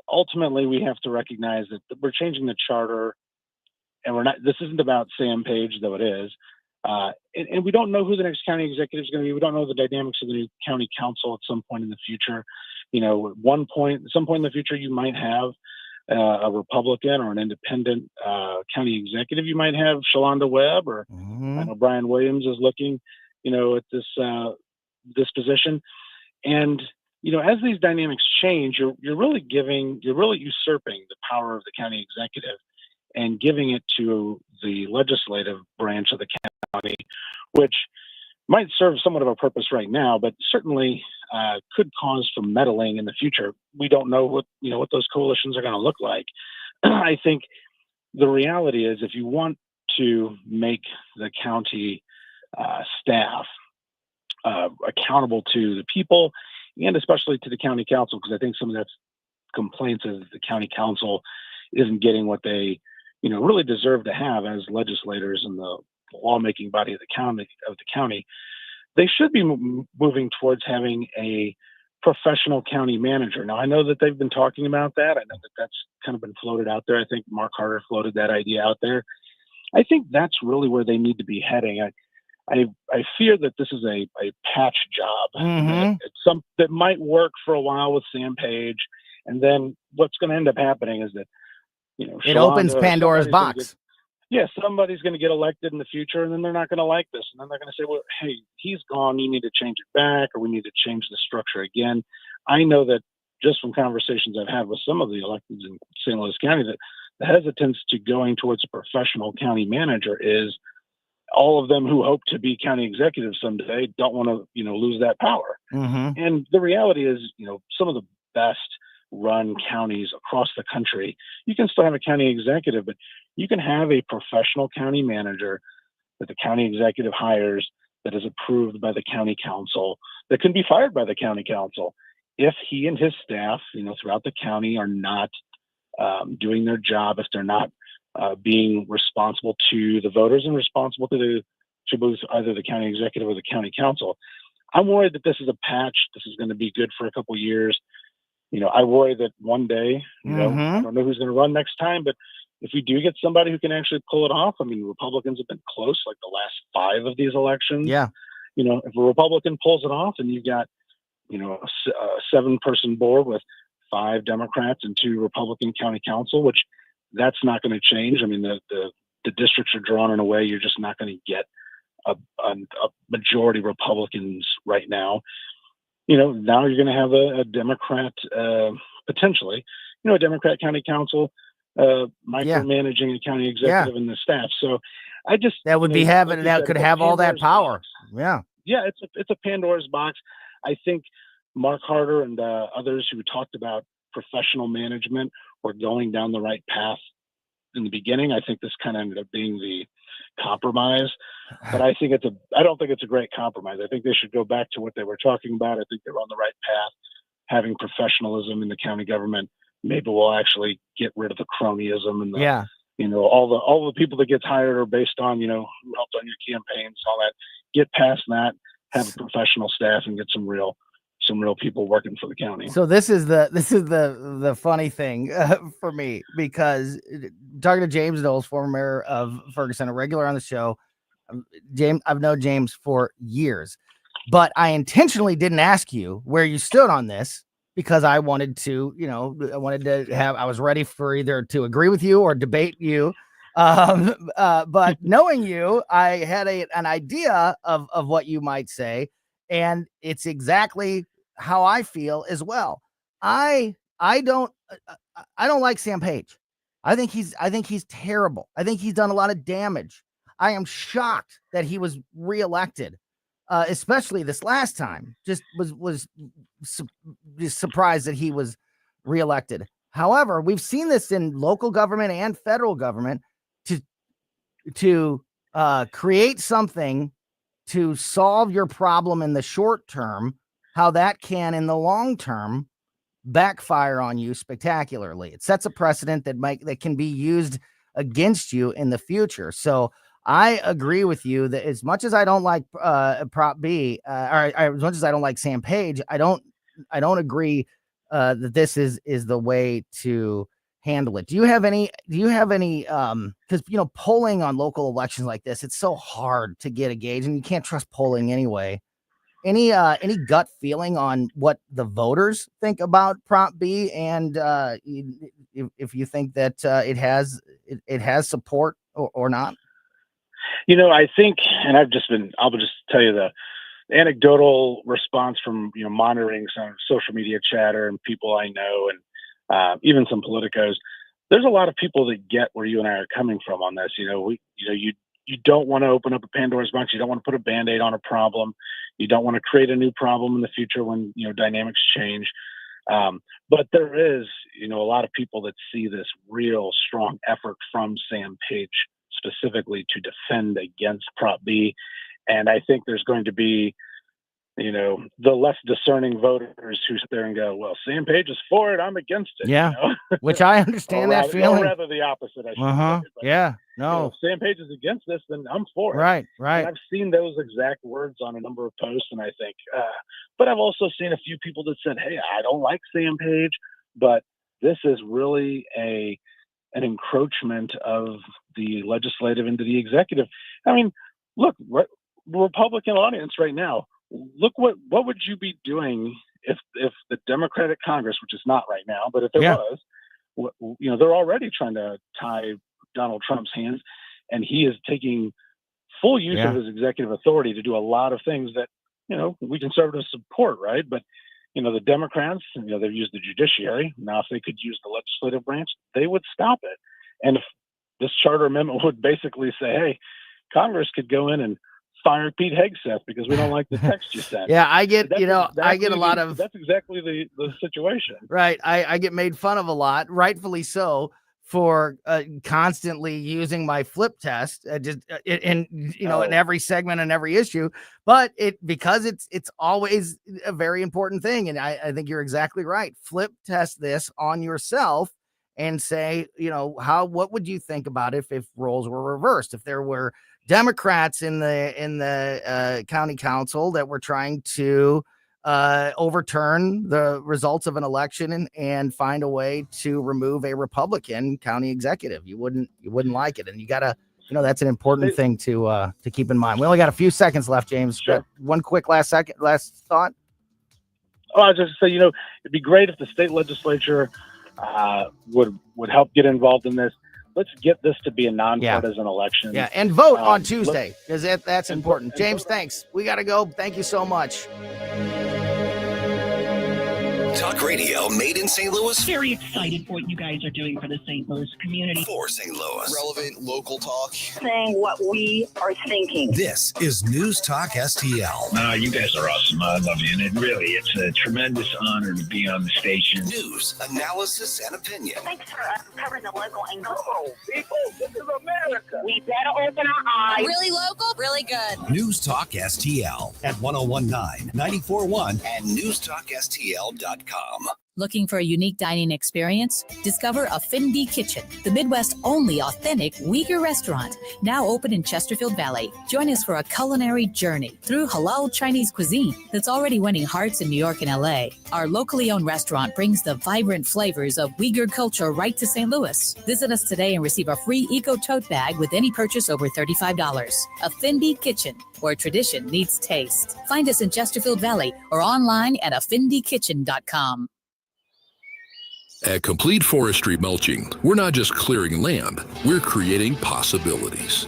ultimately we have to recognize that we're changing the charter, and this isn't about Sam Page, though it is. And we don't know who the next county executive is going to be. We don't know the dynamics of the new county council at some point in the future. At some point in the future, you might have a Republican or an independent county executive. You might have Shalonda Webb, or I know Brian Williams is looking, at this position. And as these dynamics change, you're really usurping the power of the county executive and giving it to the legislative branch of the county, which might serve somewhat of a purpose right now, but certainly could cause some meddling in the future. We don't know what those coalitions are going to look like. I think the reality is, if you want to make the county staff accountable to the people, and especially to the county council, because I think some of that's complaints is the county council isn't getting what they really deserve to have as legislators in the lawmaking body of the county. They should be moving towards having a professional county manager. Now, I know that they've been talking about that. I know that that's kind of been floated out there. I think Mark Harder floated that idea out there. I think that's really where they need to be heading. I fear that this is a patch job that might work for a while with Sam Page, and then what's going to end up happening is that it opens Pandora's box. Somebody's going to get elected in the future, and then they're not going to like this, and then they're going to say, "Well, hey, he's gone. You need to change it back, or we need to change the structure again." I know that just from conversations I've had with some of the electeds in St. Louis County, that the hesitance to going towards a professional county manager is all of them who hope to be county executives someday don't want to, lose that power. And the reality is, some of the best run counties across the country, you can still have a county executive, but you can have a professional county manager that the county executive hires, that is approved by the county council, that can be fired by the county council if he and his staff, throughout the county are not doing their job, if they're not being responsible to the voters and responsible to either the county executive or the county council. I'm worried that this is a patch. This is going to be good for a couple of years. I worry that one day, I don't know who's going to run next time, but if we do get somebody who can actually pull it off, Republicans have been close like the last 5 of these elections. Yeah. If a Republican pulls it off and you've got, a 7-person board with 5 Democrats and 2 Republican county council, which that's not going to change. The districts are drawn in a way you're just not going to get a majority Republicans right now. Now you're going to have a Democrat, potentially, a Democrat county council micromanaging a county executive and the staff. So I just that would be that could have all that power. Box. It's a Pandora's box. I think Mark Harder and others who talked about professional management were going down the right path in the beginning. I think this kind of ended up being the compromise, but I don't think it's a great compromise. I think they should go back to what they were talking about. I think they're on the right path. Having professionalism in the county government, maybe we'll actually get rid of the cronyism and all the people that gets hired are based on, who helped on your campaigns, all that. Get past that, have a professional staff, and get some real people working for the county. So this is the funny thing for me, because talking to James Knowles, former mayor of Ferguson, a regular on the show, I've known James for years, but I intentionally didn't ask you where you stood on this, because I wanted to, I was ready for either to agree with you or debate you. But knowing you, I had an idea of what you might say, and it's exactly how I feel as well. I don't like Sam Page. I think he's terrible. I think he's done a lot of damage. I am shocked that he was reelected, especially this last time. Just was surprised that he was reelected. However, we've seen this in local government and federal government to create something to solve your problem in the short term, how that can in the long term backfire on you spectacularly. It sets a precedent that can be used against you in the future. So I agree with you that as much as I don't like Prop B, as much as I don't like Sam Page, I don't agree that this is the way to handle it. Do you have any because polling on local elections like this, it's so hard to get a gauge, and you can't trust polling anyway. Any gut feeling on what the voters think about Prop B, and if you think that it has support or not? I think, and I'll just tell you the anecdotal response from, monitoring some social media chatter and people I know, and even some politicos. There's a lot of people that get where you and I are coming from on this. You don't want to open up a Pandora's box. You don't want to put a Band-Aid on a problem. You don't want to create a new problem in the future when, dynamics change. But there is, a lot of people that see this real strong effort from Sam Page specifically to defend against Prop B. And I think there's going to be, the less discerning voters who sit there and go, well, Sam Page is for it, I'm against it. Yeah, which I understand that feeling. Or rather the opposite, I should say. But, yeah, no. If Sam Page is against this, then I'm for it. Right. And I've seen those exact words on a number of posts, and I think, but I've also seen a few people that said, hey, I don't like Sam Page, but this is really an encroachment of the legislative into the executive. I mean, look, Republican audience right now, look what would you be doing if the Democratic Congress, which is not right now, but if there was, they're already trying to tie Donald Trump's hands, and he is taking full use of his executive authority to do a lot of things that, we conservatives support, right? But, the Democrats, they've used the judiciary. Now, if they could use the legislative branch, they would stop it. And if this charter amendment would basically say, hey, Congress could go in and fire Pete Hegseth because we don't like the text you sent. Yeah, I get, I get a lot of. That's exactly the situation. Right. I get made fun of a lot, rightfully so, for constantly using my flip test in every segment and every issue, but because it's always a very important thing. And I think you're exactly right. Flip test this on yourself and say, what would you think about if roles were reversed? If there were Democrats in the county council that were trying to overturn the results of an election and find a way to remove a Republican county executive, you wouldn't like it. And you gotta, that's an important thing to keep in mind. We only got a few seconds left, James. Sure. One quick last thought. Oh, I was just say, it'd be great if the state legislature would help get involved in this. Let's get this to be a nonpartisan election. Yeah, and vote on Tuesday, because that's important. James, thanks. We got to go. Thank you so much. Talk radio made in St. Louis. Very excited for what you guys are doing for the St. Louis community. For St. Louis. Relevant local talk. Saying what we are thinking. This is News Talk STL. You guys are awesome. I love you. And it's a tremendous honor to be on the station. News, analysis, and opinion. Thanks for covering the local angle. Oh, people, this is America. We better open our eyes. Really local, really good. News Talk STL at 1019, 94.1 and newstalkstl.com. Looking for a unique dining experience? Discover a Findy Kitchen, the Midwest's only authentic Uyghur restaurant, now open in Chesterfield Valley. Join us for a culinary journey through halal Chinese cuisine that's already winning hearts in New York and LA. Our locally owned restaurant brings the vibrant flavors of Uyghur culture right to St. Louis. Visit us today and receive a free eco tote bag with any purchase over $35. A Findy Kitchen, where tradition meets taste. Find us in Chesterfield Valley or online at afindykitchen.com. At Complete Forestry Mulching, we're not just clearing land, we're creating possibilities.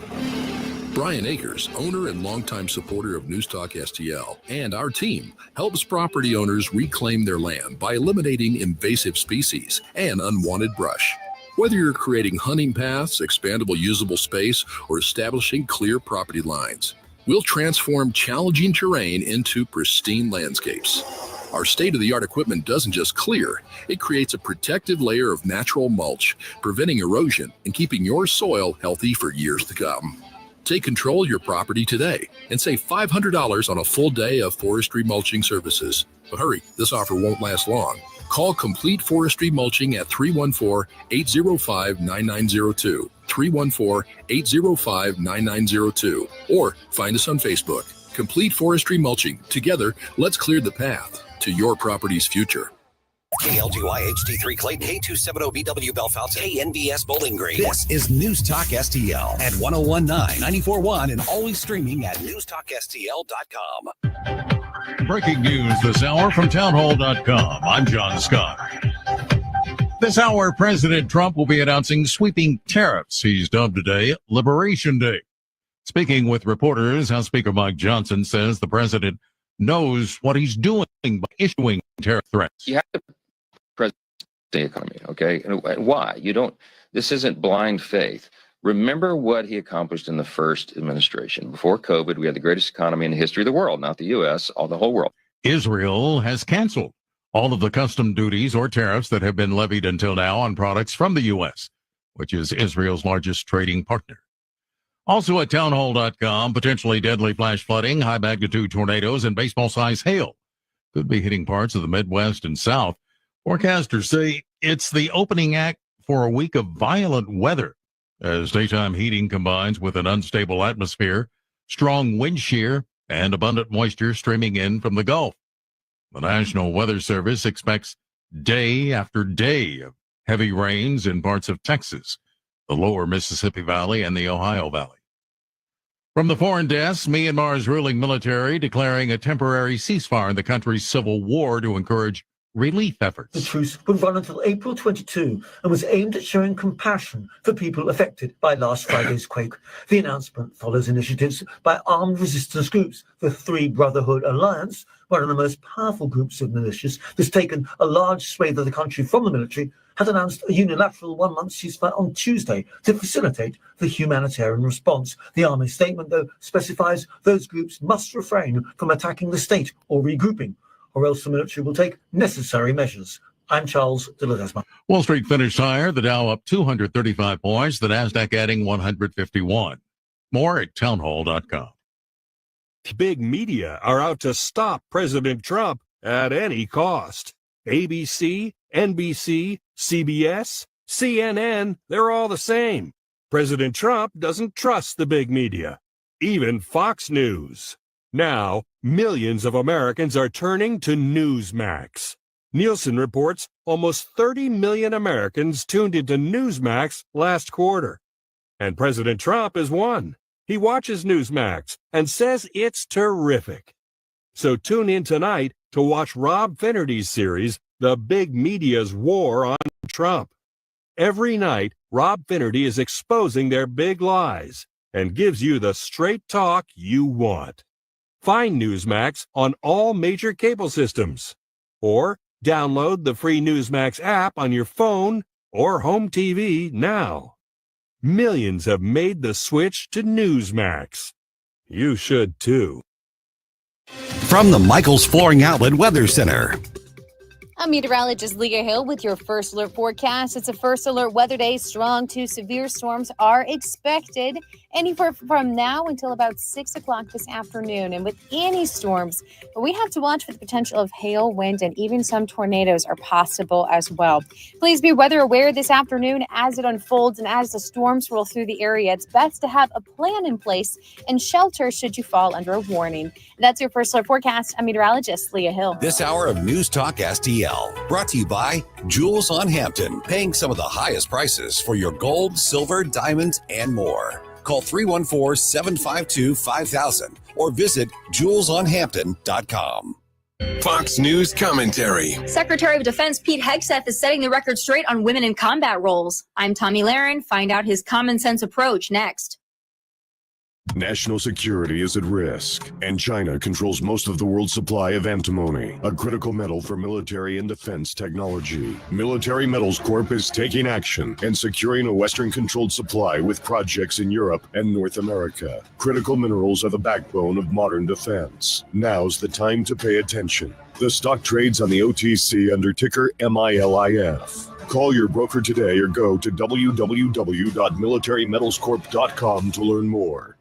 Brian Akers, owner and longtime supporter of News Talk STL, and our team helps property owners reclaim their land by eliminating invasive species and unwanted brush. Whether you're creating hunting paths, expandable usable space, or establishing clear property lines, we'll transform challenging terrain into pristine landscapes. Our state-of-the-art equipment doesn't just clear, it creates a protective layer of natural mulch, preventing erosion and keeping your soil healthy for years to come. Take control of your property today and save $500 on a full day of forestry mulching services. But hurry, this offer won't last long. Call Complete Forestry Mulching at 314-805-9902, 314-805-9902, or find us on Facebook. Complete Forestry Mulching. Together, let's clear the path to your property's future. KLGY HD3 Clayton, K270BW Bellefontaine, KNBS Bowling Green. This is News Talk STL at 1019, 94.1, and always streaming at newstalkstl.com. Breaking news this hour from townhall.com. I'm John Scott. This hour, President Trump will be announcing sweeping tariffs he's dubbed today Liberation Day. Speaking with reporters, House Speaker Mike Johnson says the president knows what he's doing by issuing tariff threats. You have to press the economy, okay? And why? This isn't blind faith. Remember what he accomplished in the first administration. Before COVID, we had the greatest economy in the history of the world, not the U.S., the whole world. Israel has canceled all of the custom duties or tariffs that have been levied until now on products from the U.S., which is Israel's largest trading partner. Also at townhall.com, potentially deadly flash flooding, high magnitude tornadoes, and baseball-sized hail could be hitting parts of the Midwest and South. Forecasters say it's the opening act for a week of violent weather as daytime heating combines with an unstable atmosphere, strong wind shear, and abundant moisture streaming in from the Gulf. The National Weather Service expects day after day of heavy rains in parts of Texas, the lower Mississippi Valley, and the Ohio Valley. From the foreign desk, Myanmar's ruling military declaring a temporary ceasefire in the country's civil war to encourage relief efforts. The truce would run until April 22 and was aimed at showing compassion for people affected by last Friday's quake. The announcement follows initiatives by armed resistance groups. The Three Brotherhood Alliance, one of the most powerful groups of militias that's taken a large swathe of the country from the military, had announced a unilateral one-month ceasefire on Tuesday to facilitate the humanitarian response. The army statement, though, specifies those groups must refrain from attacking the state or regrouping, or else the military will take necessary measures. I'm Charles de Ledesma. Wall Street finished higher, the Dow up 235 points, the Nasdaq adding 151. More at townhall.com. Big media are out to stop President Trump at any cost. ABC, NBC, CBS, CNN, they're all the same. President Trump doesn't trust the big media, even Fox News. Now, millions of Americans are turning to Newsmax. Nielsen reports almost 30 million Americans tuned into Newsmax last quarter. And President Trump is one. He watches Newsmax and says it's terrific. So tune in tonight to watch Rob Finnerty's series, The Big Media's War on Trump. Every night, Rob Finnerty is exposing their big lies and gives you the straight talk you want. Find Newsmax on all major cable systems, or download the free Newsmax app on your phone or home TV now. Millions have made the switch to Newsmax. You should too. From the Michaels Flooring Outlet Weather Center. I'm meteorologist Leah Hill with your first alert forecast. It's a first alert weather day. Strong to severe storms are expected anywhere from now until about 6 o'clock this afternoon. And with any storms, we have to watch for the potential of hail, wind, and even some tornadoes are possible as well. Please be weather aware this afternoon as it unfolds and as the storms roll through the area. It's best to have a plan in place and shelter should you fall under a warning. That's your first alert forecast. I'm meteorologist Leah Hill. This hour of News Talk STL brought to you by Jewels on Hampton, paying some of the highest prices for your gold, silver, diamonds, and more. Call 314-752-5000 or visit jewelsonhampton.com. Fox News commentary. Secretary of Defense Pete Hegseth is setting the record straight on women in combat roles. I'm Tommy Lahren. Find out his common sense approach next. National security is at risk, and China controls most of the world's supply of antimony, a critical metal for military and defense technology. Military Metals Corp is taking action and securing a Western-controlled supply with projects in Europe and North America. Critical minerals are the backbone of modern defense. Now's the time to pay attention. The stock trades on the OTC under ticker MILIF. Call your broker today or go to www.militarymetalscorp.com to learn more.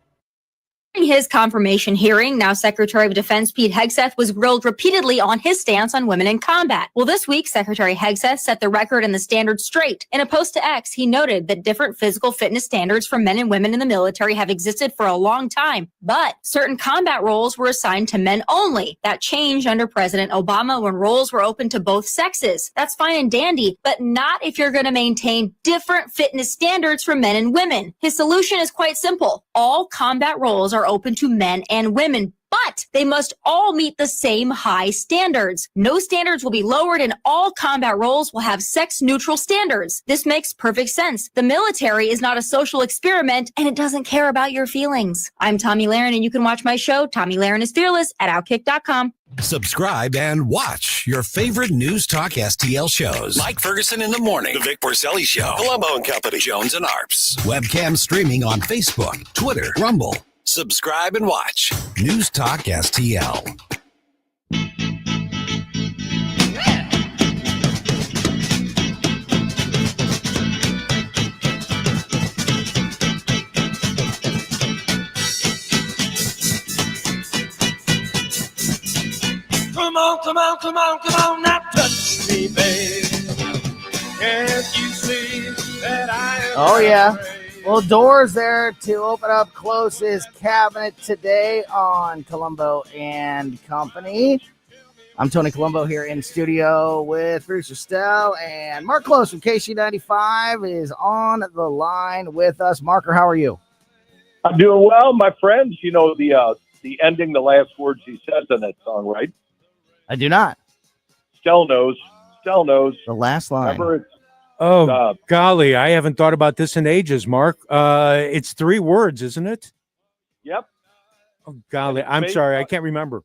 During his confirmation hearing, now Secretary of Defense Pete Hegseth was grilled repeatedly on his stance on women in combat. Well, this week, Secretary Hegseth set the record and the standard straight. In a post to X, he noted that different physical fitness standards for men and women in the military have existed for a long time, but certain combat roles were assigned to men only. That changed under President Obama when roles were open to both sexes. That's fine and dandy, but not if you're going to maintain different fitness standards for men and women. His solution is quite simple. All combat roles are open to men and women, but they must all meet the same high standards. No standards will be lowered and all combat roles will have sex-neutral standards. This makes perfect sense. The military is not a social experiment and it doesn't care about your feelings. I'm Tommy Lahren and you can watch my show, Tommy Lahren is Fearless, at Outkick.com. Subscribe and watch your favorite News Talk STL shows. Mike Ferguson in the Morning, The Vic Porcelli Show, Colombo and Company, Jones and Arps. Webcam streaming on Facebook, Twitter, Rumble. Subscribe and watch News Talk STL. Come on, come on, come on, come on, now touch me, babe. Can't you see that I am? Oh, yeah. Well, doors there to open up Klose's cabinet today on Colombo and Company. I'm Tony Colombo here in studio with Bruce Estelle, and Mark Klose from KC95 is on the line with us. Marker, how are you? I'm doing well, my friends. You know the ending, the last words he says in that song, right? I do not. Stell knows. Stell knows. The last line. Remember, it's golly, I haven't thought about this in ages, Mark. It's 3 words, isn't it? Yep. Oh, golly, I'm sorry, I can't remember.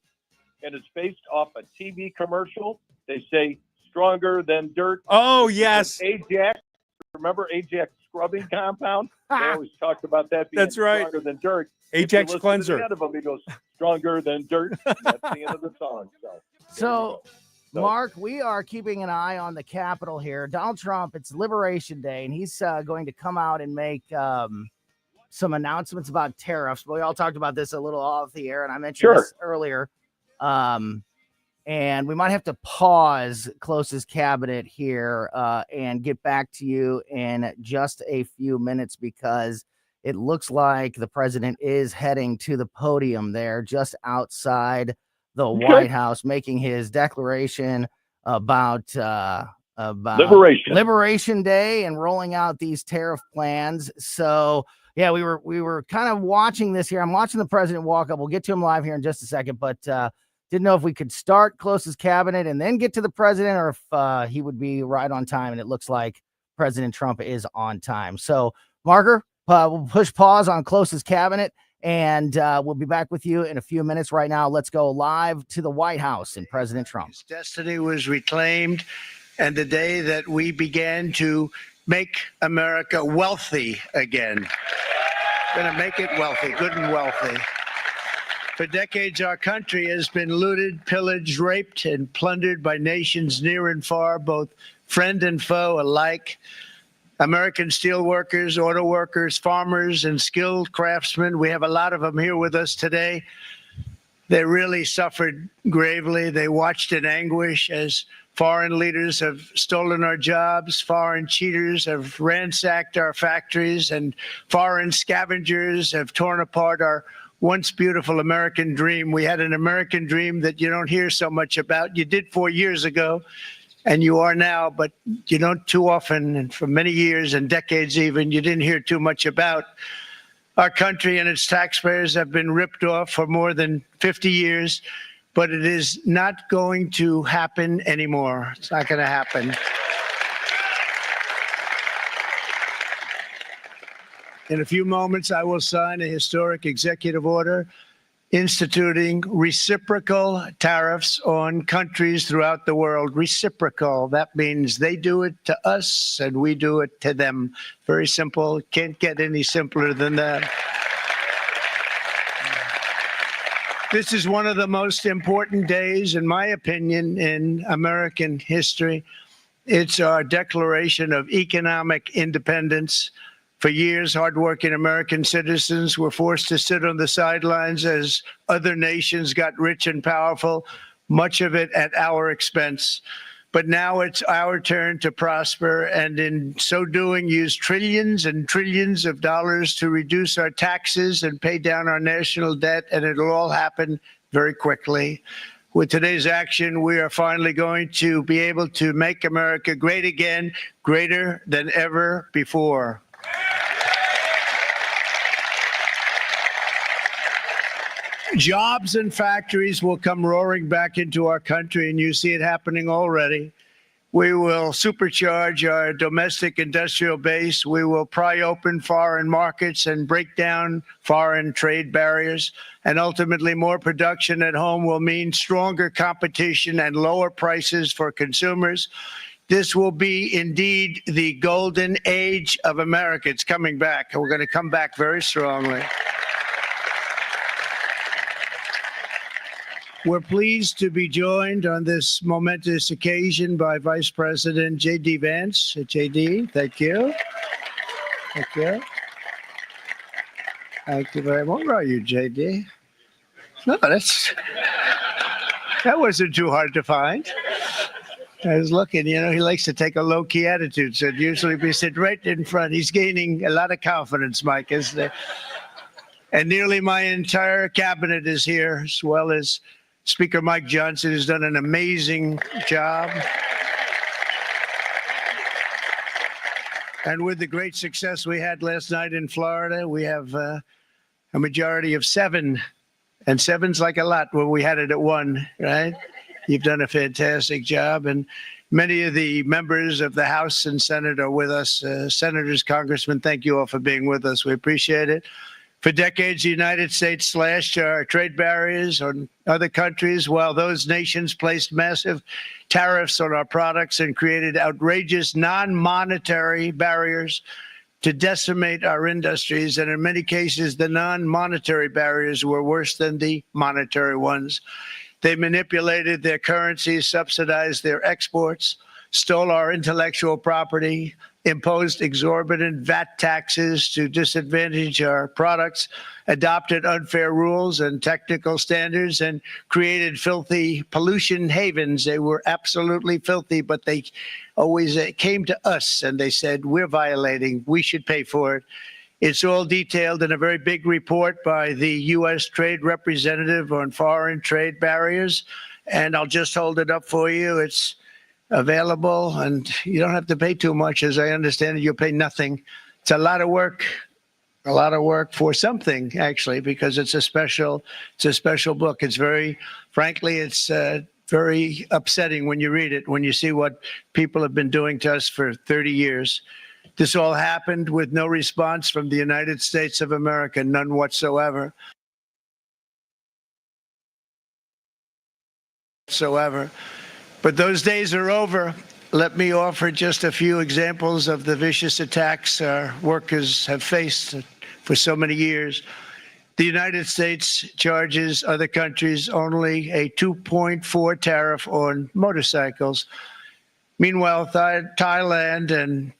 And it's based off a TV commercial. They say stronger than dirt. Oh, yes. Ajax. Remember Ajax scrubbing compound? They always talked about that being That's right. Stronger than dirt. Ajax If you listen cleanser. To the end of him, he goes, stronger than dirt. That's the end of the song. So, Mark, we are keeping an eye on the Capitol here. Donald Trump, it's Liberation Day, and he's going to come out and make some announcements about tariffs. But we all talked about this a little off the air, and I mentioned this earlier. And we might have to pause Klose's cabinet here and get back to you in just a few minutes because it looks like the president is heading to the podium there just outside the White House, making his declaration about Liberation Day and rolling out these tariff plans. So, yeah, we were kind of watching this here. I'm watching the president walk up. We'll get to him live here in just a second, but didn't know if we could start Klose's cabinet and then get to the president or if he would be right on time. And it looks like President Trump is on time. So, Marker, we'll push pause on Klose's cabinet. And we'll be back with you in a few minutes. Right now, let's go live to the White House and President Trump. His destiny was reclaimed, and the day that we began to make America wealthy again. Going to make it wealthy, good and wealthy. For decades, our country has been looted, pillaged, raped, and plundered by nations near and far, both friend and foe alike. American steel workers, auto workers, farmers, and skilled craftsmen. We have a lot of them here with us today. They really suffered gravely. They watched in anguish as foreign leaders have stolen our jobs, foreign cheaters have ransacked our factories, and foreign scavengers have torn apart our once beautiful American dream. We had an American dream that you don't hear so much about. You did 4 years ago. And you are now, but you don't too often, and for many years and decades even, you didn't hear too much about. Our country and its taxpayers have been ripped off for more than 50 years, but it is not going to happen anymore. It's not going to happen. In a few moments, I will sign a historic executive order instituting reciprocal tariffs on countries throughout the world. Reciprocal, that means they do it to us and we do it to them. Very simple. Can't get any simpler than that. This is one of the most important days, in my opinion, in American history. It's our declaration of economic independence For years, hardworking American citizens were forced to sit on the sidelines as other nations got rich and powerful, much of it at our expense. But now it's our turn to prosper, and in so doing, use trillions and trillions of dollars to reduce our taxes and pay down our national debt, and it'll all happen very quickly. With today's action, we are finally going to be able to make America great again, greater than ever before. Jobs and factories will come roaring back into our country, and you see it happening already. We will supercharge our domestic industrial base. We will pry open foreign markets and break down foreign trade barriers. And ultimately, more production at home will mean stronger competition and lower prices for consumers. This will be indeed the golden age of America. It's coming back, and we're going to come back very strongly. We're pleased to be joined on this momentous occasion by Vice President J.D. Vance. J.D., thank you. Thank you. Thank you very much. Where are you, J.D.? No, that wasn't too hard to find. I was looking, he likes to take a low-key attitude, so usually we sit right in front. He's gaining a lot of confidence, Mike, isn't it? And nearly my entire cabinet is here, as well as Speaker Mike Johnson has done an amazing job. And with the great success we had last night in Florida, we have a majority of 7. And 7's like a lot when we had it at 1, right? You've done a fantastic job. And many of the members of the House and Senate are with us. Senators, Congressmen, thank you all for being with us. We appreciate it. For decades, the United States slashed our trade barriers on other countries, while those nations placed massive tariffs on our products and created outrageous non-monetary barriers to decimate our industries. And in many cases, the non-monetary barriers were worse than the monetary ones. They manipulated their currencies, subsidized their exports, stole our intellectual property, imposed exorbitant VAT taxes to disadvantage our products, adopted unfair rules and technical standards, and created filthy pollution havens. They were absolutely filthy, but they always came to us and they said, we're violating, we should pay for it. It's all detailed in a very big report by the U.S. Trade Representative on Foreign Trade Barriers, and I'll just hold it up for you. It's available, and you don't have to pay too much. As I understand it, you'll pay nothing. It's a lot of work for something, actually, because it's a special book. It's frankly, it's very upsetting when you read it, when you see what people have been doing to us for 30 years. This all happened with no response from the United States of America, none whatsoever. But those days are over. Let me offer just a few examples of the vicious attacks our workers have faced for so many years. The United States charges other countries only a 2.4 tariff on motorcycles. Meanwhile, Thailand and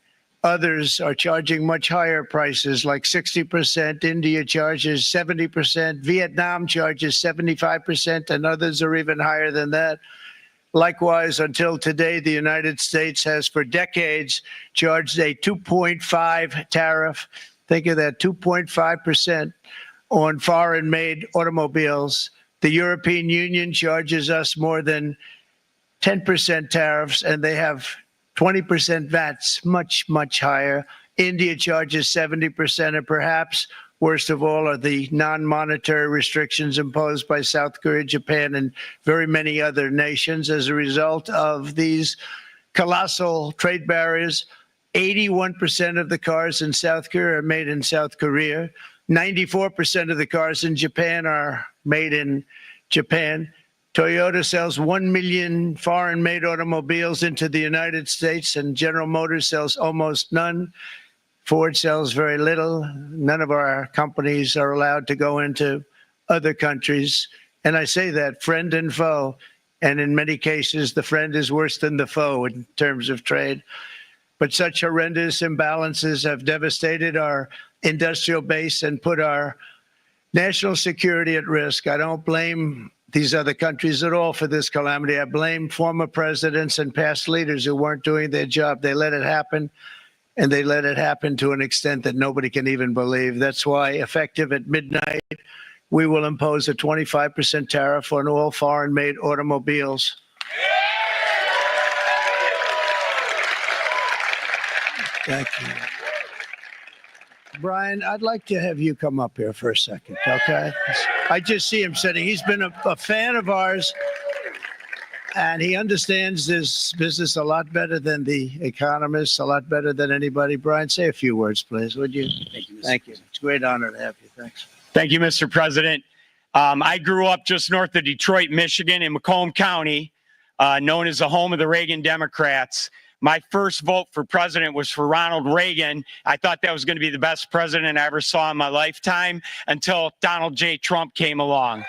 others are charging much higher prices, like 60%. India charges 70%. Vietnam charges 75%, and others are even higher than that. Likewise, until today, the United States has for decades charged a 2.5 tariff. Think of that, 2.5% on foreign-made automobiles. The European Union charges us more than 10% tariffs, and they have 20% VATs, much, much higher. India charges 70%, and perhaps worst of all are the non-monetary restrictions imposed by South Korea, Japan, and very many other nations. As a result of these colossal trade barriers, 81% of the cars in South Korea are made in South Korea. 94% of the cars in Japan are made in Japan. Toyota sells 1 million foreign-made automobiles into the United States, and General Motors sells almost none. Ford sells very little. None of our companies are allowed to go into other countries. And I say that, friend and foe. And in many cases, the friend is worse than the foe in terms of trade. but such horrendous imbalances have devastated our industrial base and put our national security at risk. I don't blame these other countries at all for this calamity. I blame former presidents and past leaders who weren't doing their job. They let it happen, and they let it happen to an extent that nobody can even believe. That's why, effective at midnight, we will impose a 25% tariff on all foreign-made automobiles. Thank you. Brian, I'd like to have you come up here for a second, okay? I just see him sitting. He's been a fan of ours, and he understands this business a lot better than the economists, a lot better than anybody. Brian, say a few words, please, would you? Thank you. It's a great honor to have you. Thanks. Thank you, Mr. President. I grew up just north of Detroit, Michigan, in Macomb County, known as the home of the Reagan Democrats. My first vote for president was for Ronald Reagan. I thought that was going to be the best president I ever saw in my lifetime until Donald J. Trump came along.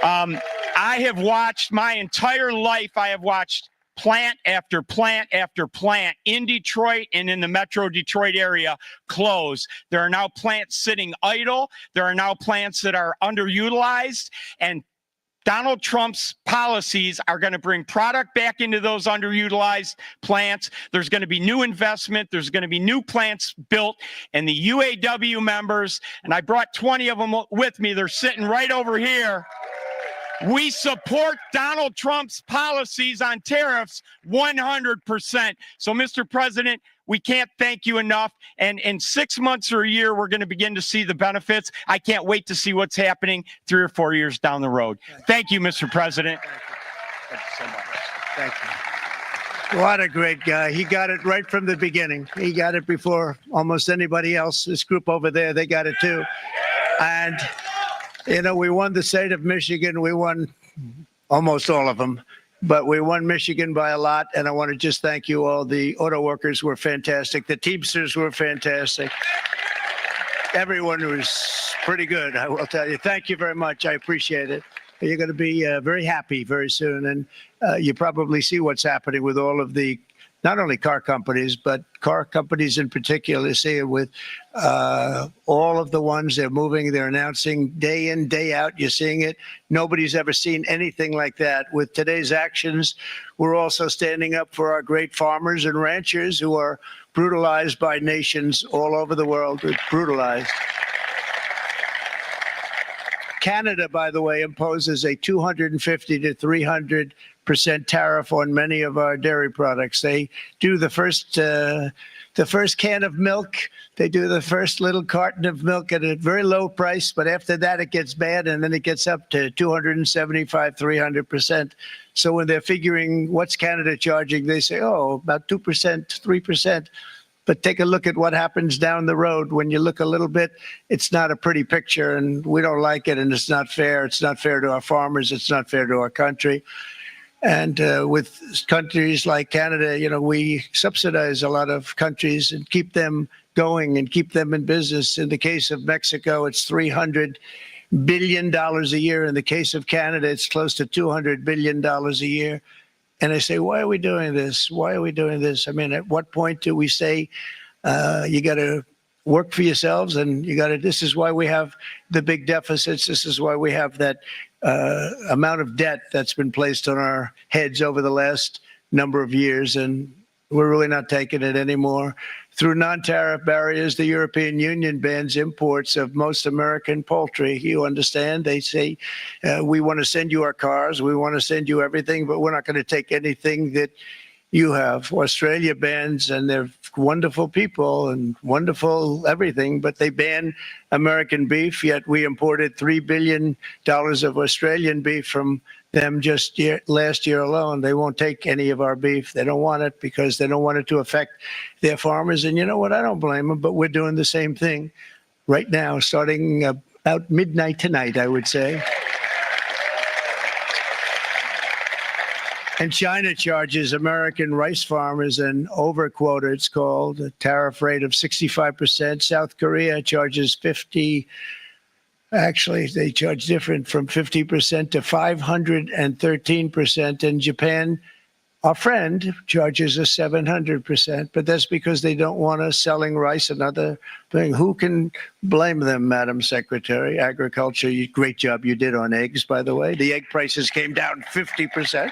I have watched my entire life, I have watched plant after plant after plant in Detroit and in the Metro Detroit area close. There are now plants sitting idle. There are now plants that are underutilized, and Donald Trump's policies are going to bring product back into those underutilized plants. There's going to be new investment. There's going to be new plants built. And the UAW members, and I brought 20 of them with me, they're sitting right over here. We support Donald Trump's policies on tariffs 100%. So, Mr. President, we can't thank you enough. And in 6 months or a year, we're going to begin to see the benefits. I can't wait to see what's happening 3 or 4 years down the road. Thank you, Mr. President. Thank you so much. Thank you. What a great guy. He got it right from the beginning. He got it before almost anybody else. This group over there, they got it too. And, you know, we won the state of Michigan. We won almost all of them. But we won Michigan by a lot, and I want to just thank you all. The auto workers were fantastic. The Teamsters were fantastic. Everyone was pretty good, I will tell you. Thank you very much. I appreciate it. You're going to be very happy very soon, and you probably see what's happening with all of the, not only car companies, but car companies in particular. You see it with all of the ones they're moving, they're announcing day in, day out. You're seeing it. Nobody's ever seen anything like that. With today's actions, we're also standing up for our great farmers and ranchers who are brutalized by nations all over the world. Brutalized. Canada, by the way, imposes a 250 to 300% tariff on many of our dairy products. They do the first can of milk. They do the first little carton of milk at a very low price, but after that it gets bad, and then it gets up to 275, 300%. So when they're figuring what's Canada charging, they say, oh, about 2%, 3%. But take a look at what happens down the road. When you look a little bit, it's not a pretty picture, and we don't like it, and it's not fair. It's not fair to our farmers. It's not fair to our country. And with countries like Canada, you know, we subsidize a lot of countries and keep them going and keep them in business. In the case of Mexico, it's $300 billion a year. In the case of Canada, it's close to $200 billion a year. And I say, why are we doing this? Why are we doing this? I mean, at what point do we say you got to work for yourselves, and you got to, this is why we have the big deficits. This is why we have that amount of debt that's been placed on our heads over the last number of years. And we're really not taking it anymore. Through non-tariff barriers, the European Union bans imports of most American poultry. You understand? They say, we want to send you our cars, we want to send you everything, but we're not going to take anything that you have. Australia bans, and they're wonderful people and wonderful everything, but they ban American beef, yet we imported $3 billion of Australian beef from them just last year alone. They won't take any of our beef. They don't want it because they don't want it to affect their farmers. And you know what? I don't blame them, but we're doing the same thing right now, starting about midnight tonight, I would say. And China charges American rice farmers an overquota, it's called, a tariff rate of 65%. South Korea charges 50%. Actually, they charge different, from 50% to 513%. And Japan Our friend charges us 700%, but that's because they don't want us selling rice and other thing. Who can blame them, Madam Secretary? Agriculture, great job you did on eggs, by the way. The egg prices came down 50%.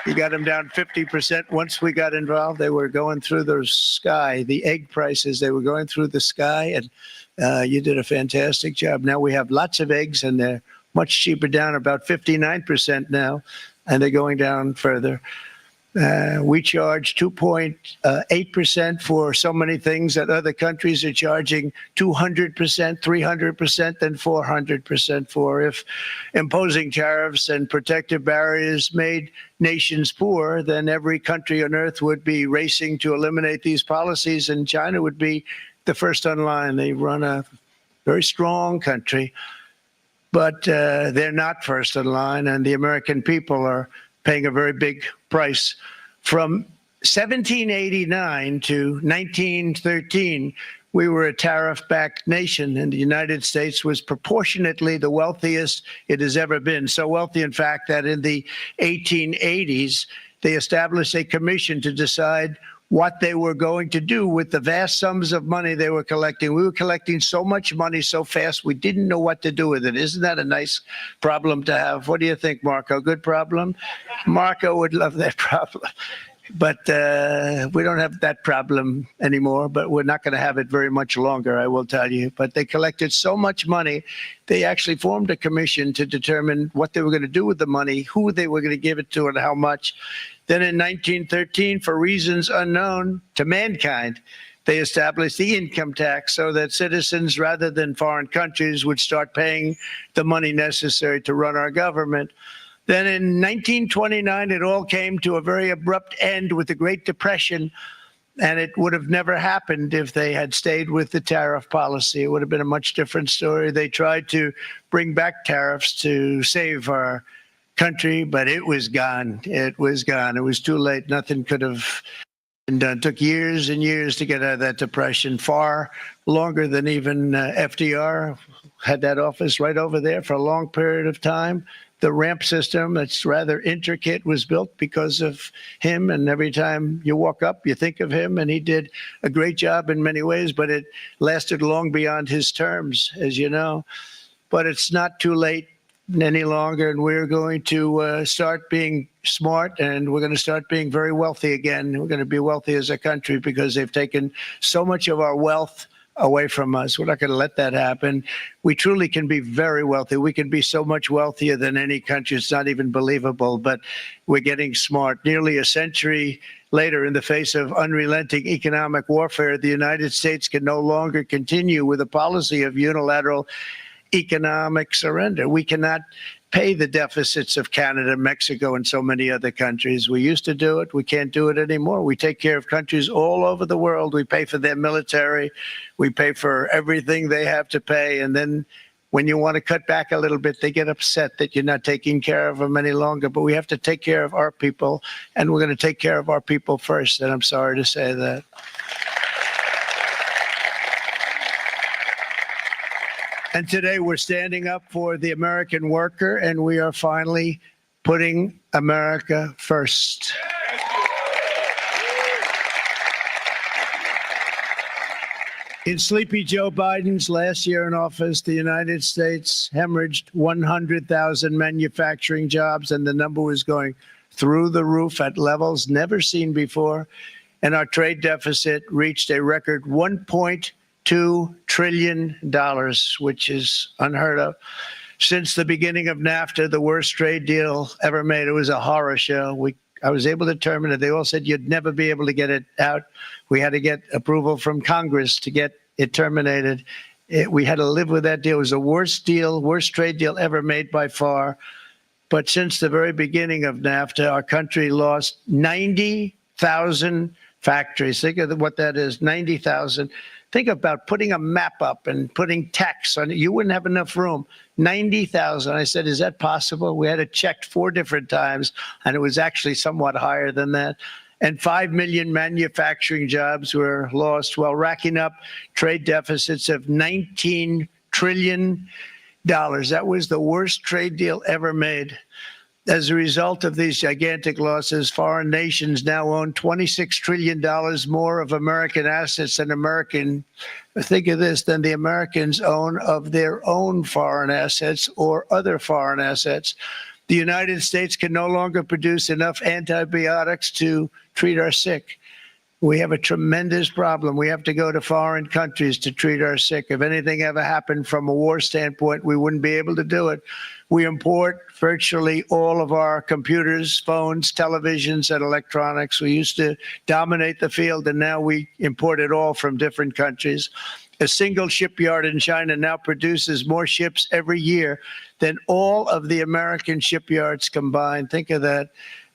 You got them down 50%. Once we got involved, they were going through the sky. The egg prices, they were going through the sky, and you did a fantastic job. Now we have lots of eggs, and they're much cheaper, down about 59% now, and they're going down further. We charge 2.8% for so many things that other countries are charging 200%, 300%, and 400% for. If imposing tariffs and protective barriers made nations poor, then every country on earth would be racing to eliminate these policies, and China would be the first on line. They run a very strong country, but they're not first in line, and the American people are paying a very big price. From 1789 to 1913, we were a tariff-backed nation, and the United States was proportionately the wealthiest it has ever been. So wealthy, in fact, that in the 1880s, they established a commission to decide what they were going to do with the vast sums of money they were collecting. We were collecting so much money so fast, we didn't know what to do with it. Isn't that a nice problem to have? What do you think, Marco? Good problem? Marco would love that problem. But we don't have that problem anymore, but we're not going to have it very much longer, I will tell you. But they collected so much money, they actually formed a commission to determine what they were going to do with the money, who they were going to give it to, and how much. Then in 1913, for reasons unknown to mankind, they established the income tax so that citizens, rather than foreign countries, would start paying the money necessary to run our government. Then in 1929, it all came to a very abrupt end with the Great Depression, and it would have never happened if they had stayed with the tariff policy. It would have been a much different story. They tried to bring back tariffs to save our country, but it was gone. It was gone. It was too late. Nothing could have been done. It took years and years to get out of that depression, far longer than even FDR had that office right over there for a long period of time. The ramp system, that's rather intricate, was built because of him. And every time you walk up, you think of him. And he did a great job in many ways, but it lasted long beyond his terms, as you know. But it's not too late any longer. And we're going to start being smart, and we're going to start being very wealthy again. We're going to be wealthy as a country because they've taken so much of our wealth away from us. We're not going to let that happen. We truly can be very wealthy. We can be so much wealthier than any country. It's not even believable, but we're getting smart. Nearly a century later, in the face of unrelenting economic warfare, the United States can no longer continue with a policy of unilateral economic surrender. We cannot pay the deficits of Canada, Mexico, and so many other countries. We used to do it. We can't do it anymore. We take care of countries all over the world. We pay for their military. We pay for everything they have to pay. And then when you want to cut back a little bit, they get upset that you're not taking care of them any longer. But we have to take care of our people, and we're going to take care of our people first. And I'm sorry to say that. And today we're standing up for the American worker, and we are finally putting America first. In Sleepy Joe Biden's last year in office, the United States hemorrhaged 100,000 manufacturing jobs, and the number was going through the roof at levels never seen before. And our trade deficit reached a record $1.2 trillion, which is unheard of. Since the beginning of NAFTA, the worst trade deal ever made. It was a horror show. I was able to terminate it. They all said you'd never be able to get it out. We had to get approval from Congress to get it terminated. We had to live with that deal. It was the worst trade deal ever made by far. But since the very beginning of NAFTA, our country lost 90,000 factories. Think of what that is, 90,000. Think about putting a map up and putting text on it. You wouldn't have enough room. 90,000. I said, is that possible? We had it checked 4 different times, and it was actually somewhat higher than that. And 5 million manufacturing jobs were lost while racking up trade deficits of $19 trillion. That was the worst trade deal ever made. As a result of these gigantic losses, foreign nations now own $26 trillion more of American assets than think of this, than the Americans own of their own foreign assets or other foreign assets. The United States can no longer produce enough antibiotics to treat our sick. We have a tremendous problem. We have to go to foreign countries to treat our sick. If anything ever happened from a war standpoint, we wouldn't be able to do it. We import virtually all of our computers, phones, televisions, and electronics. We used to dominate the field, and now we import it all from different countries. A single shipyard in China now produces more ships every year than all of the American shipyards combined. Think of that.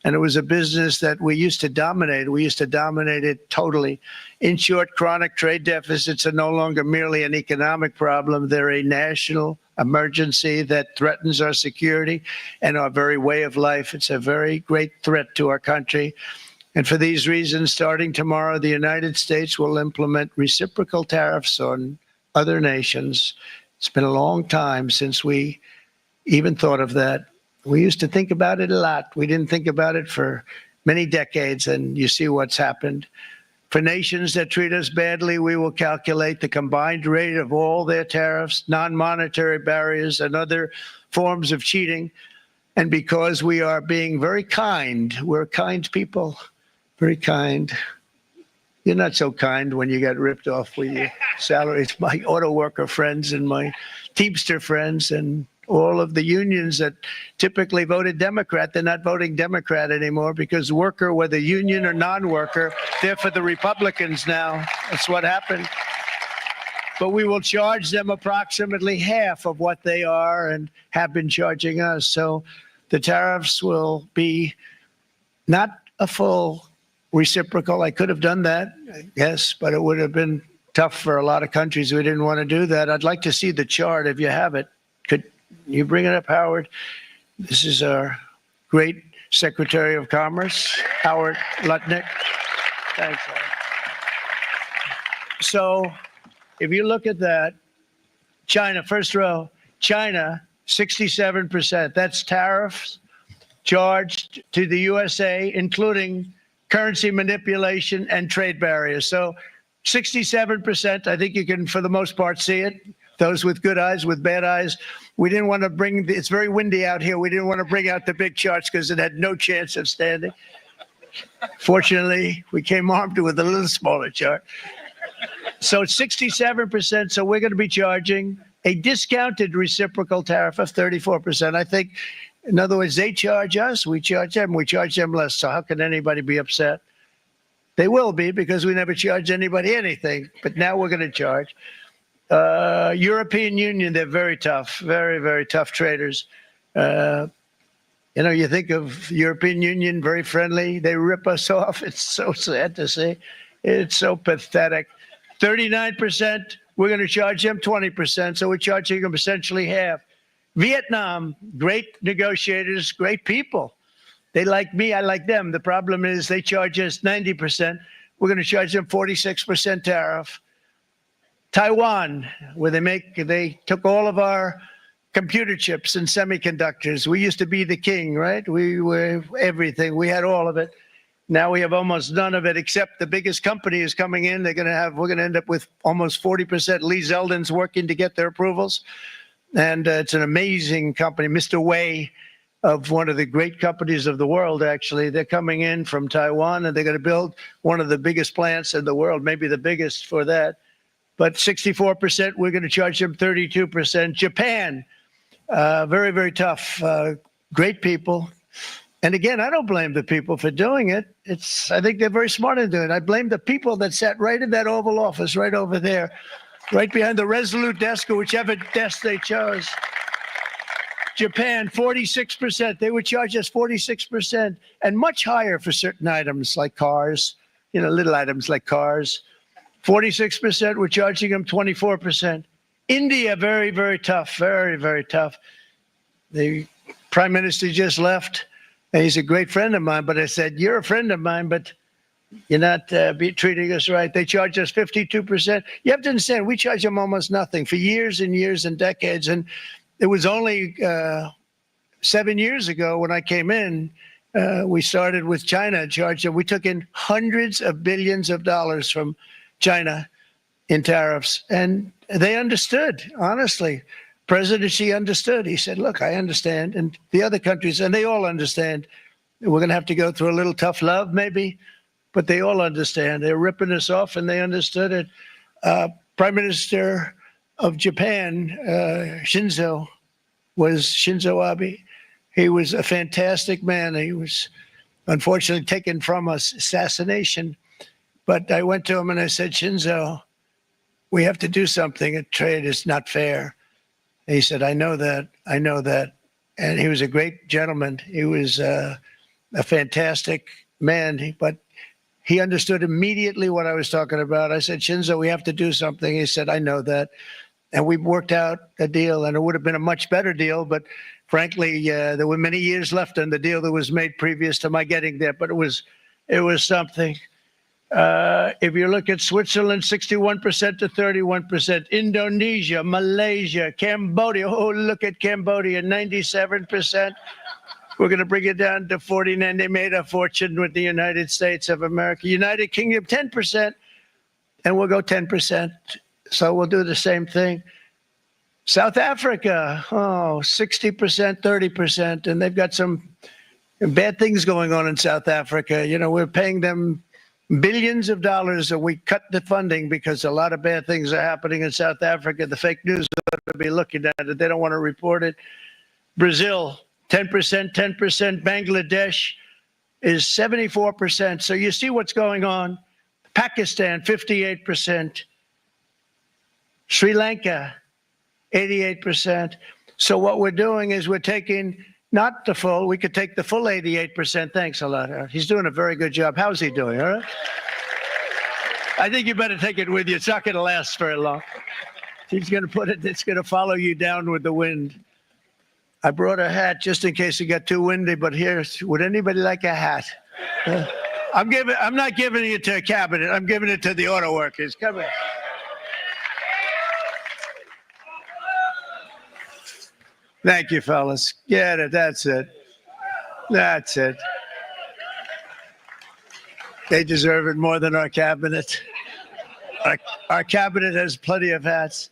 And it was a business that we used to dominate. We used to dominate it totally. In short, chronic trade deficits are no longer merely an economic problem. They're a national emergency that threatens our security and our very way of life. It's a very great threat to our country. And for these reasons, starting tomorrow, the United States will implement reciprocal tariffs on other nations. It's been a long time since we even thought of that. We used to think about it a lot. We didn't think about it for many decades, and you see what's happened. For nations that treat us badly, we will calculate the combined rate of all their tariffs, non-monetary barriers, and other forms of cheating. And because we are being very kind, we're kind people, very kind. You're not so kind when you get ripped off with your salaries. My auto worker friends and my Teamster friends and all of the unions that typically voted Democrat, they're not voting Democrat anymore because worker, whether union or non-worker, they're for the Republicans now. That's what happened. But we will charge them approximately half of what they are and have been charging us. So the tariffs will be not a full reciprocal. I could have done that, yes, but it would have been tough for a lot of countries. We didn't want to do that. I'd like to see the chart if you have it. Could you bring it up, Howard? This is our great Secretary of Commerce, Howard Lutnick. Thanks, Howard. So if you look at that, China, first row, China, 67%. That's tariffs charged to the USA, including currency manipulation and trade barriers. So 67%, I think you can, for the most part, see it. Those with good eyes, with bad eyes. We didn't want to bring, it's very windy out here. We didn't want to bring out the big charts because it had no chance of standing. Fortunately, we came armed with a little smaller chart. So it's 67%. So we're going to be charging a discounted reciprocal tariff of 34%. I think, in other words, they charge us, we charge them less. So how can anybody be upset? They will be because we never charge anybody anything. But now we're going to charge. European Union, they're very tough, very, very tough traders. You know, you think of European Union, very friendly. They rip us off. It's so sad to see. It's so pathetic. 39%, we're going to charge them 20%. So we're charging them essentially half. Vietnam, great negotiators, great people. They like me, I like them. The problem is they charge us 90%. We're going to charge them 46% tariff. Taiwan, where they took all of our computer chips and semiconductors. We used to be the king, right? We were everything. We had all of it. Now we have almost none of it, except the biggest company is coming in. We're going to end up with almost 40%. Lee Zeldin's working to get their approvals. And it's an amazing company. Mr. Wei, of one of the great companies of the world, actually, they're coming in from Taiwan, and they're going to build one of the biggest plants in the world, maybe the biggest for that. But 64%, we're going to charge them 32%. Japan, very, very tough, great people. And again, I don't blame the people for doing it. I think they're very smart in doing it. I blame the people that sat right in that Oval Office, right over there, right behind the Resolute desk or whichever desk they chose. Japan, 46%. They would charge us 46% and much higher for certain items like cars, you know, little items like cars. 46%, we're charging them 24%. India, very, very tough, very, very tough. The prime minister just left, and he's a great friend of mine, but I said, you're a friend of mine, but you're not treating us right. They charge us 52%. You have to understand, we charge them almost nothing for years and years and decades, and it was only 7 years ago when I came in, we started with China in charge, and we took in hundreds of billions of dollars from China in tariffs. And they understood, honestly. President Xi understood. He said, look, I understand. And the other countries, and they all understand. We're going to have to go through a little tough love, maybe, but they all understand. They're ripping us off, and they understood it. Prime Minister of Japan, Shinzo Abe. He was a fantastic man. He was unfortunately taken from us, assassination. But I went to him and I said, Shinzo, we have to do something. Trade is not fair. And he said, I know that. I know that. And he was a great gentleman. He was a fantastic man, but he understood immediately what I was talking about. I said, Shinzo, we have to do something. He said, I know that. And we worked out a deal, and it would have been a much better deal, but frankly, there were many years left on the deal that was made previous to my getting there, but it was something. If you look at Switzerland, 61% to 31%, Indonesia, Malaysia, Cambodia. Oh, look at Cambodia, 97%. We're going to bring it down to 49. They made a fortune with the United States of America. United Kingdom, 10%, and we'll go 10%. So we'll do the same thing. South Africa, 60%, 30%, and they've got some bad things going on in South Africa. You know, we're paying them billions of dollars, and we cut the funding because a lot of bad things are happening in South Africa. The fake news ought to be looking at it. They don't want to report it. Brazil, 10%, 10%. Bangladesh is 74%. So you see what's going on. Pakistan, 58%. Sri Lanka, 88%. So what we're doing is we're taking not the full, we could take the full 88%. Thanks a lot. He's doing a very good job. How's he doing? All right. I think you better take it with you. It's not going to last very long. He's going to put it, it's going to follow you down with the wind. I brought a hat just in case it got too windy, but here, would anybody like a hat? I'm not giving it to a cabinet. I'm giving it to the auto workers. Come here. Thank you, fellas. Get it. That's it. That's it. They deserve it more than our cabinet. Our cabinet has plenty of hats.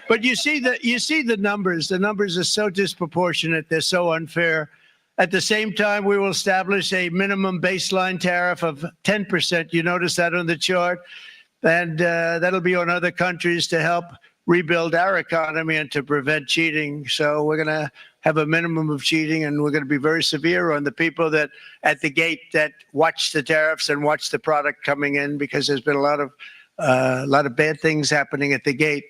But you see the numbers. The numbers are so disproportionate. They're so unfair. At the same time, we will establish a minimum baseline tariff of 10%. You notice that on the chart? And that'll be on other countries to help rebuild our economy and to prevent cheating. So we're going to have a minimum of cheating, and we're going to be very severe on the people that at the gate that watch the tariffs and watch the product coming in, because there's been a lot of bad things happening at the gate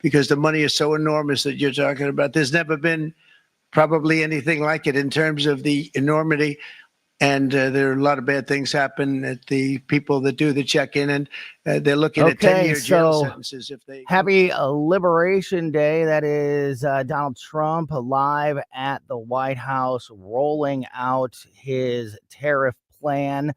because the money is so enormous that you're talking about. There's never been probably anything like it in terms of the enormity. And there are a lot of bad things happen at the people that do the check-in, and they're looking at 10-year jail sentences if they. Happy Liberation Day. That is Donald Trump live at the White House rolling out his tariff plan.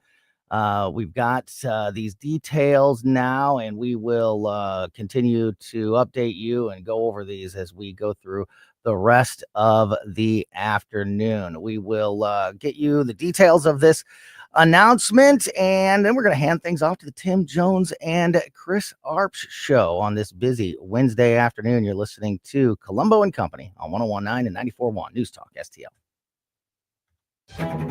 We've got these details now, and we will continue to update you and go over these as we go through the rest of the afternoon. We will get you the details of this announcement, and then we're going to hand things off to the Tim Jones and Chris Arps show on this busy Wednesday afternoon. You're listening to Colombo Company on 101.9 and 94.1 News Talk STL.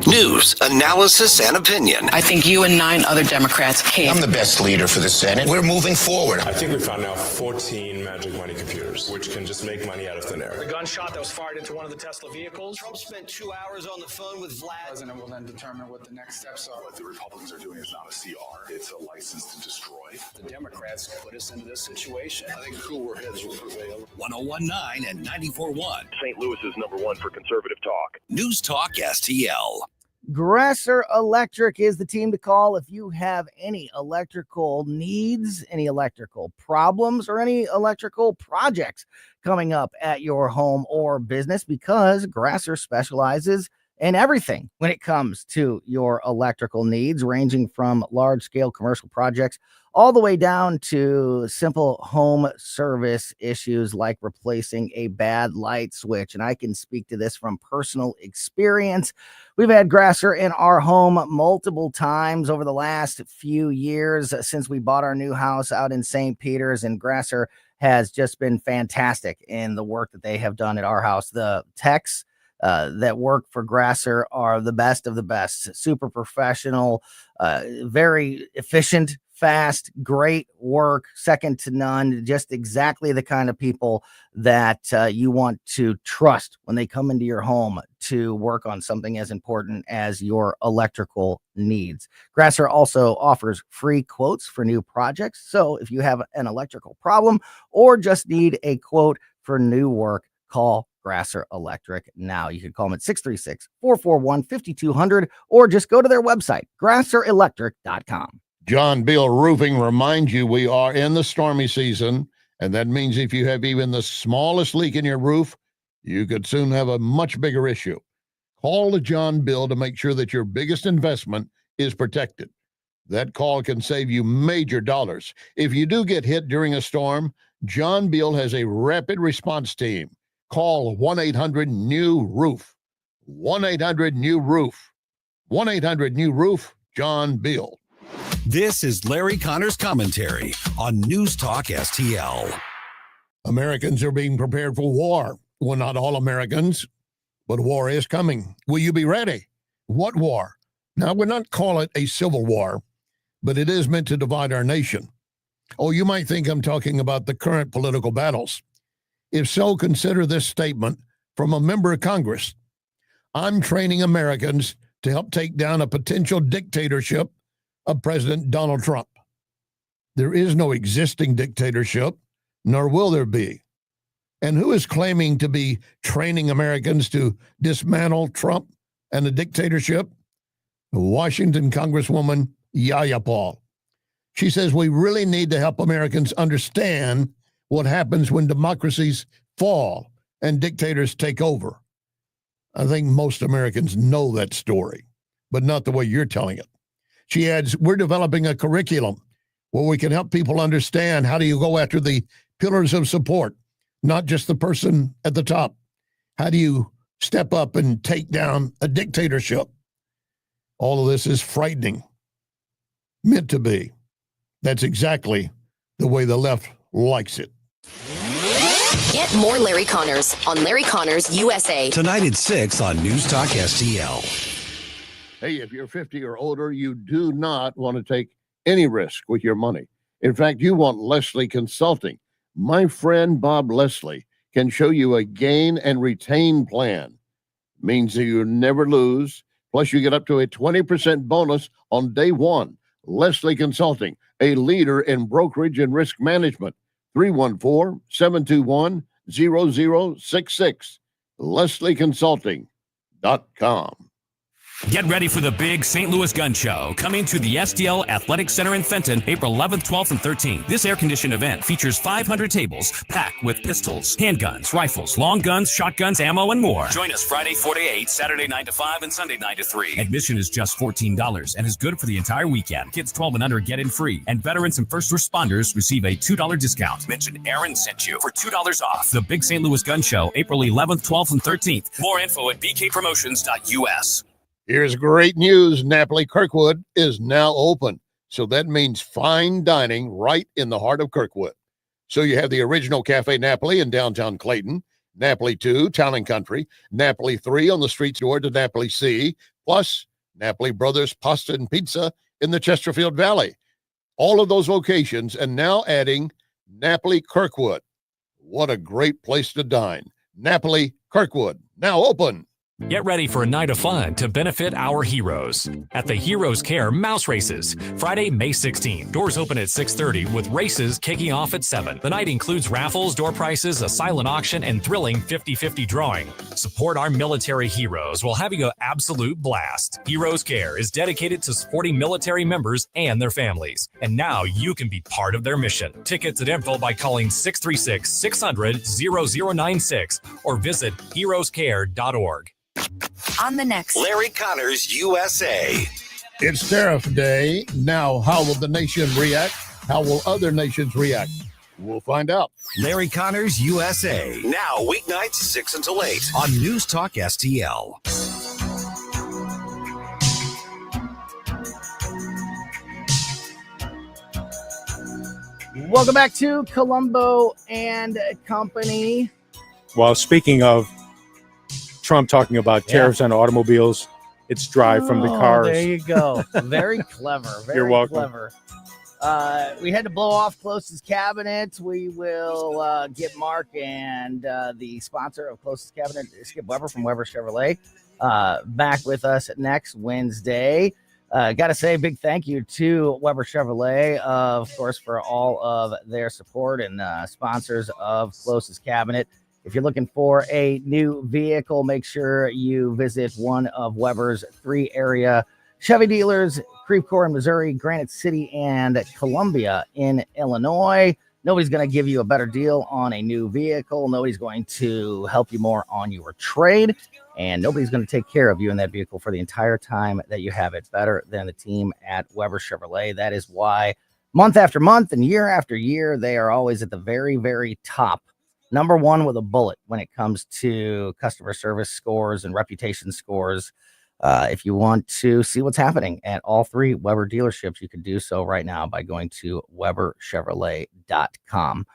News, analysis, and opinion. I think you and 9 other Democrats can't. I'm the best leader for the Senate. We're moving forward. I think we found now 14 magic money computers, which can just make money out of thin air. The gunshot that was fired into one of the Tesla vehicles. Trump spent 2 hours on the phone with Vlad. The president will then determine what the next steps are. What the Republicans are doing is not a CR. It's a license to destroy. The Democrats put us into this situation. I think cooler heads will prevail. 101.9 and 94.1. St. Louis is #1 for conservative talk. News Talk STL. Gresser Electric is the team to call if you have any electrical needs, any electrical problems, or any electrical projects coming up at your home or business, because Gresser specializes in everything when it comes to your electrical needs, ranging from large-scale commercial projects all the way down to simple home service issues like replacing a bad light switch. And I can speak to this from personal experience. We've had Grasser in our home multiple times over the last few years since we bought our new house out in St. Peter's, and Grasser has just been fantastic in the work that they have done at our house. The techs that work for Grasser are the best of the best, super professional, very efficient, fast, great work, second to none, just exactly the kind of people that you want to trust when they come into your home to work on something as important as your electrical needs. Grasser also offers free quotes for new projects. So if you have an electrical problem or just need a quote for new work, call Grasser Electric now. You can call them at 636-441-5200 or just go to their website, grasserelectric.com. John Beal Roofing reminds you we are in the stormy season, and that means if you have even the smallest leak in your roof, you could soon have a much bigger issue. Call the John Beal to make sure that your biggest investment is protected. That call can save you major dollars. If you do get hit during a storm, John Beal has a rapid response team. Call 1-800-NEW-ROOF. 1-800-NEW-ROOF. 1-800-NEW-ROOF, John Beal. This is Larry Connor's commentary on News Talk STL. Americans are being prepared for war. Well, not all Americans, but war is coming. Will you be ready? What war? Now, we'll not call it a civil war, but it is meant to divide our nation. Oh, you might think I'm talking about the current political battles. If so, consider this statement from a member of Congress. I'm training Americans to help take down a potential dictatorship of President Donald Trump. There is no existing dictatorship, nor will there be. And who is claiming to be training Americans to dismantle Trump and the dictatorship? Washington Congresswoman Yaya Paul. She says we really need to help Americans understand what happens when democracies fall and dictators take over. I think most Americans know that story, but not the way you're telling it. She adds, we're developing a curriculum where we can help people understand how do you go after the pillars of support, not just the person at the top. How do you step up and take down a dictatorship? All of this is frightening. Meant to be. That's exactly the way the left likes it. Get more Larry Connors on Larry Connors USA. Tonight at 6 on News Talk STL. Hey, if you're 50 or older, you do not want to take any risk with your money. In fact, you want Leslie Consulting. My friend Bob Leslie can show you a gain and retain plan. Means that you never lose. Plus, you get up to a 20% bonus on day one. Leslie Consulting, a leader in brokerage and risk management. 314-721-0066. LeslieConsulting.com. Get ready for the big St. Louis Gun Show, coming to the STL Athletic Center in Fenton, April 11th, 12th, and 13th. This air-conditioned event features 500 tables packed with pistols, handguns, rifles, long guns, shotguns, ammo, and more. Join us Friday 4 to 8, Saturday 9 to 5, and Sunday 9 to 3. Admission is just $14 and is good for the entire weekend. Kids 12 and under get in free, and veterans and first responders receive a $2 discount. Mention Aaron sent you for $2 off. The big St. Louis Gun Show, April 11th, 12th, and 13th. More info at bkpromotions.us. Here's great news. Napoli Kirkwood is now open. So that means fine dining right in the heart of Kirkwood. So you have the original Cafe Napoli in downtown Clayton, Napoli 2, Town and Country, Napoli 3 on the streets door to Napoli C, plus Napoli Brothers Pasta and Pizza in the Chesterfield Valley. All of those locations, and now adding Napoli Kirkwood. What a great place to dine. Napoli Kirkwood, now open. Get ready for a night of fun to benefit our heroes at the Heroes Care Mouse Races, Friday, May 16th. Doors open at 6:30 with races kicking off at 7. The night includes raffles, door prizes, a silent auction, and thrilling 50-50 drawing. Support our military heroes while having an absolute blast. Heroes Care is dedicated to supporting military members and their families. And now you can be part of their mission. Tickets and info by calling 636-600-0096 or visit heroescare.org. On the next Larry Connors USA. It's Tariff Day. Now, how will the nation react? How will other nations react? We'll find out. Larry Connors USA. Now weeknights 6 until 8 on News Talk STL. Welcome back to Colombo and Company. Well, speaking of Trump talking about tariffs on automobiles, it's drive from the cars. There you go. Very clever. Very You're welcome. clever. We had to blow off Klose's Kabinet. We will get Mark and the sponsor of Klose's Kabinet, Skip Weber from Weber Chevrolet, back with us next Wednesday. Got to say a big thank you to Weber Chevrolet, of course, for all of their support and sponsors of Klose's Kabinet. If you're looking for a new vehicle, make sure you visit one of Weber's 3 area Chevy dealers, Creve Coeur in Missouri, Granite City, and Columbia in Illinois. Nobody's going to give you a better deal on a new vehicle. Nobody's going to help you more on your trade. And nobody's going to take care of you in that vehicle for the entire time that you have it better than the team at Weber Chevrolet. That is why month after month and year after year, they are always at the very, very top. Number one with a bullet when it comes to customer service scores and reputation scores. If you want to see what's happening at all 3 Weber dealerships, you can do so right now by going to WeberChevrolet.com.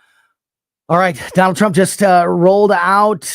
All right, Donald Trump just rolled out.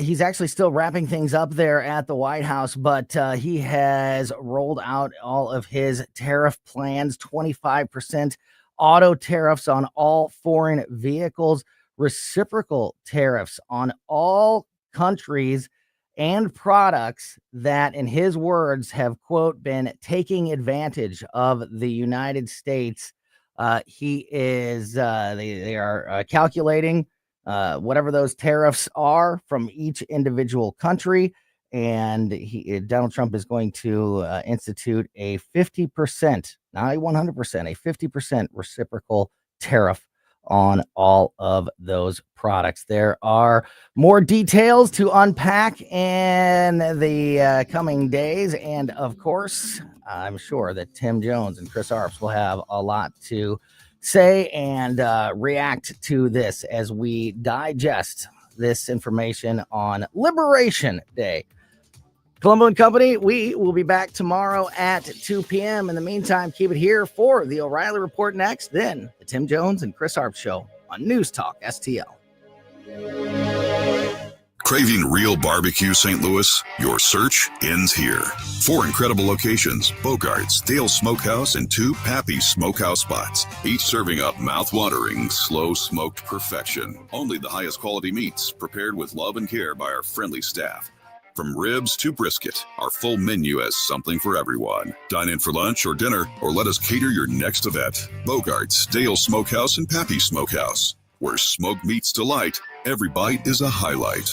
He's actually still wrapping things up there at the White House, but he has rolled out all of his tariff plans, 25% auto tariffs on all foreign vehicles, reciprocal tariffs on all countries and products that, in his words, have, quote, been taking advantage of the United States. They are calculating whatever those tariffs are from each individual country. And Donald Trump is going to institute a 50%, not a 100%, a 50% reciprocal tariff on all of those products. There are more details to unpack in the coming days. And of course, I'm sure that Tim Jones and Chris Arps will have a lot to say and react to this as we digest this information on Liberation Day. Colombo and Company, we will be back tomorrow at 2 p.m. In the meantime, keep it here for the O'Reilly Report next, then the Tim Jones and Chris Arp Show on News Talk STL. Craving real barbecue, St. Louis? Your search ends here. 4 incredible locations, Bogart's, Dale Smokehouse, and 2 Pappy's Smokehouse spots, each serving up mouth-watering, slow-smoked perfection. Only the highest quality meats, prepared with love and care by our friendly staff. From ribs to brisket, our full menu has something for everyone. Dine in for lunch or dinner, or let us cater your next event. Bogart's, Dale Smokehouse, and Pappy's Smokehouse. Where smoke meets delight, every bite is a highlight.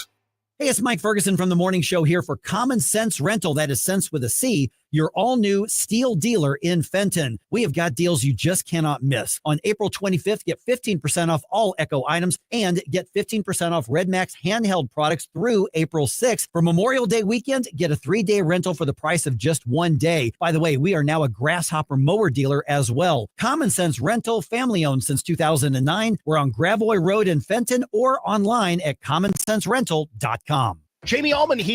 Hey, it's Mike Ferguson from The Morning Show here for Common Sense Rental. That is sense with a C, your all-new steel dealer in Fenton. We have got deals you just cannot miss. On April 25th, get 15% off all Echo items and get 15% off Red Max handheld products through April 6th. For Memorial Day weekend, get a 3-day rental for the price of just 1 day. By the way, we are now a Grasshopper mower dealer as well. Common Sense Rental, family-owned since 2009. We're on Gravois Road in Fenton or online at commonsenserental.com. Jamie Allman here.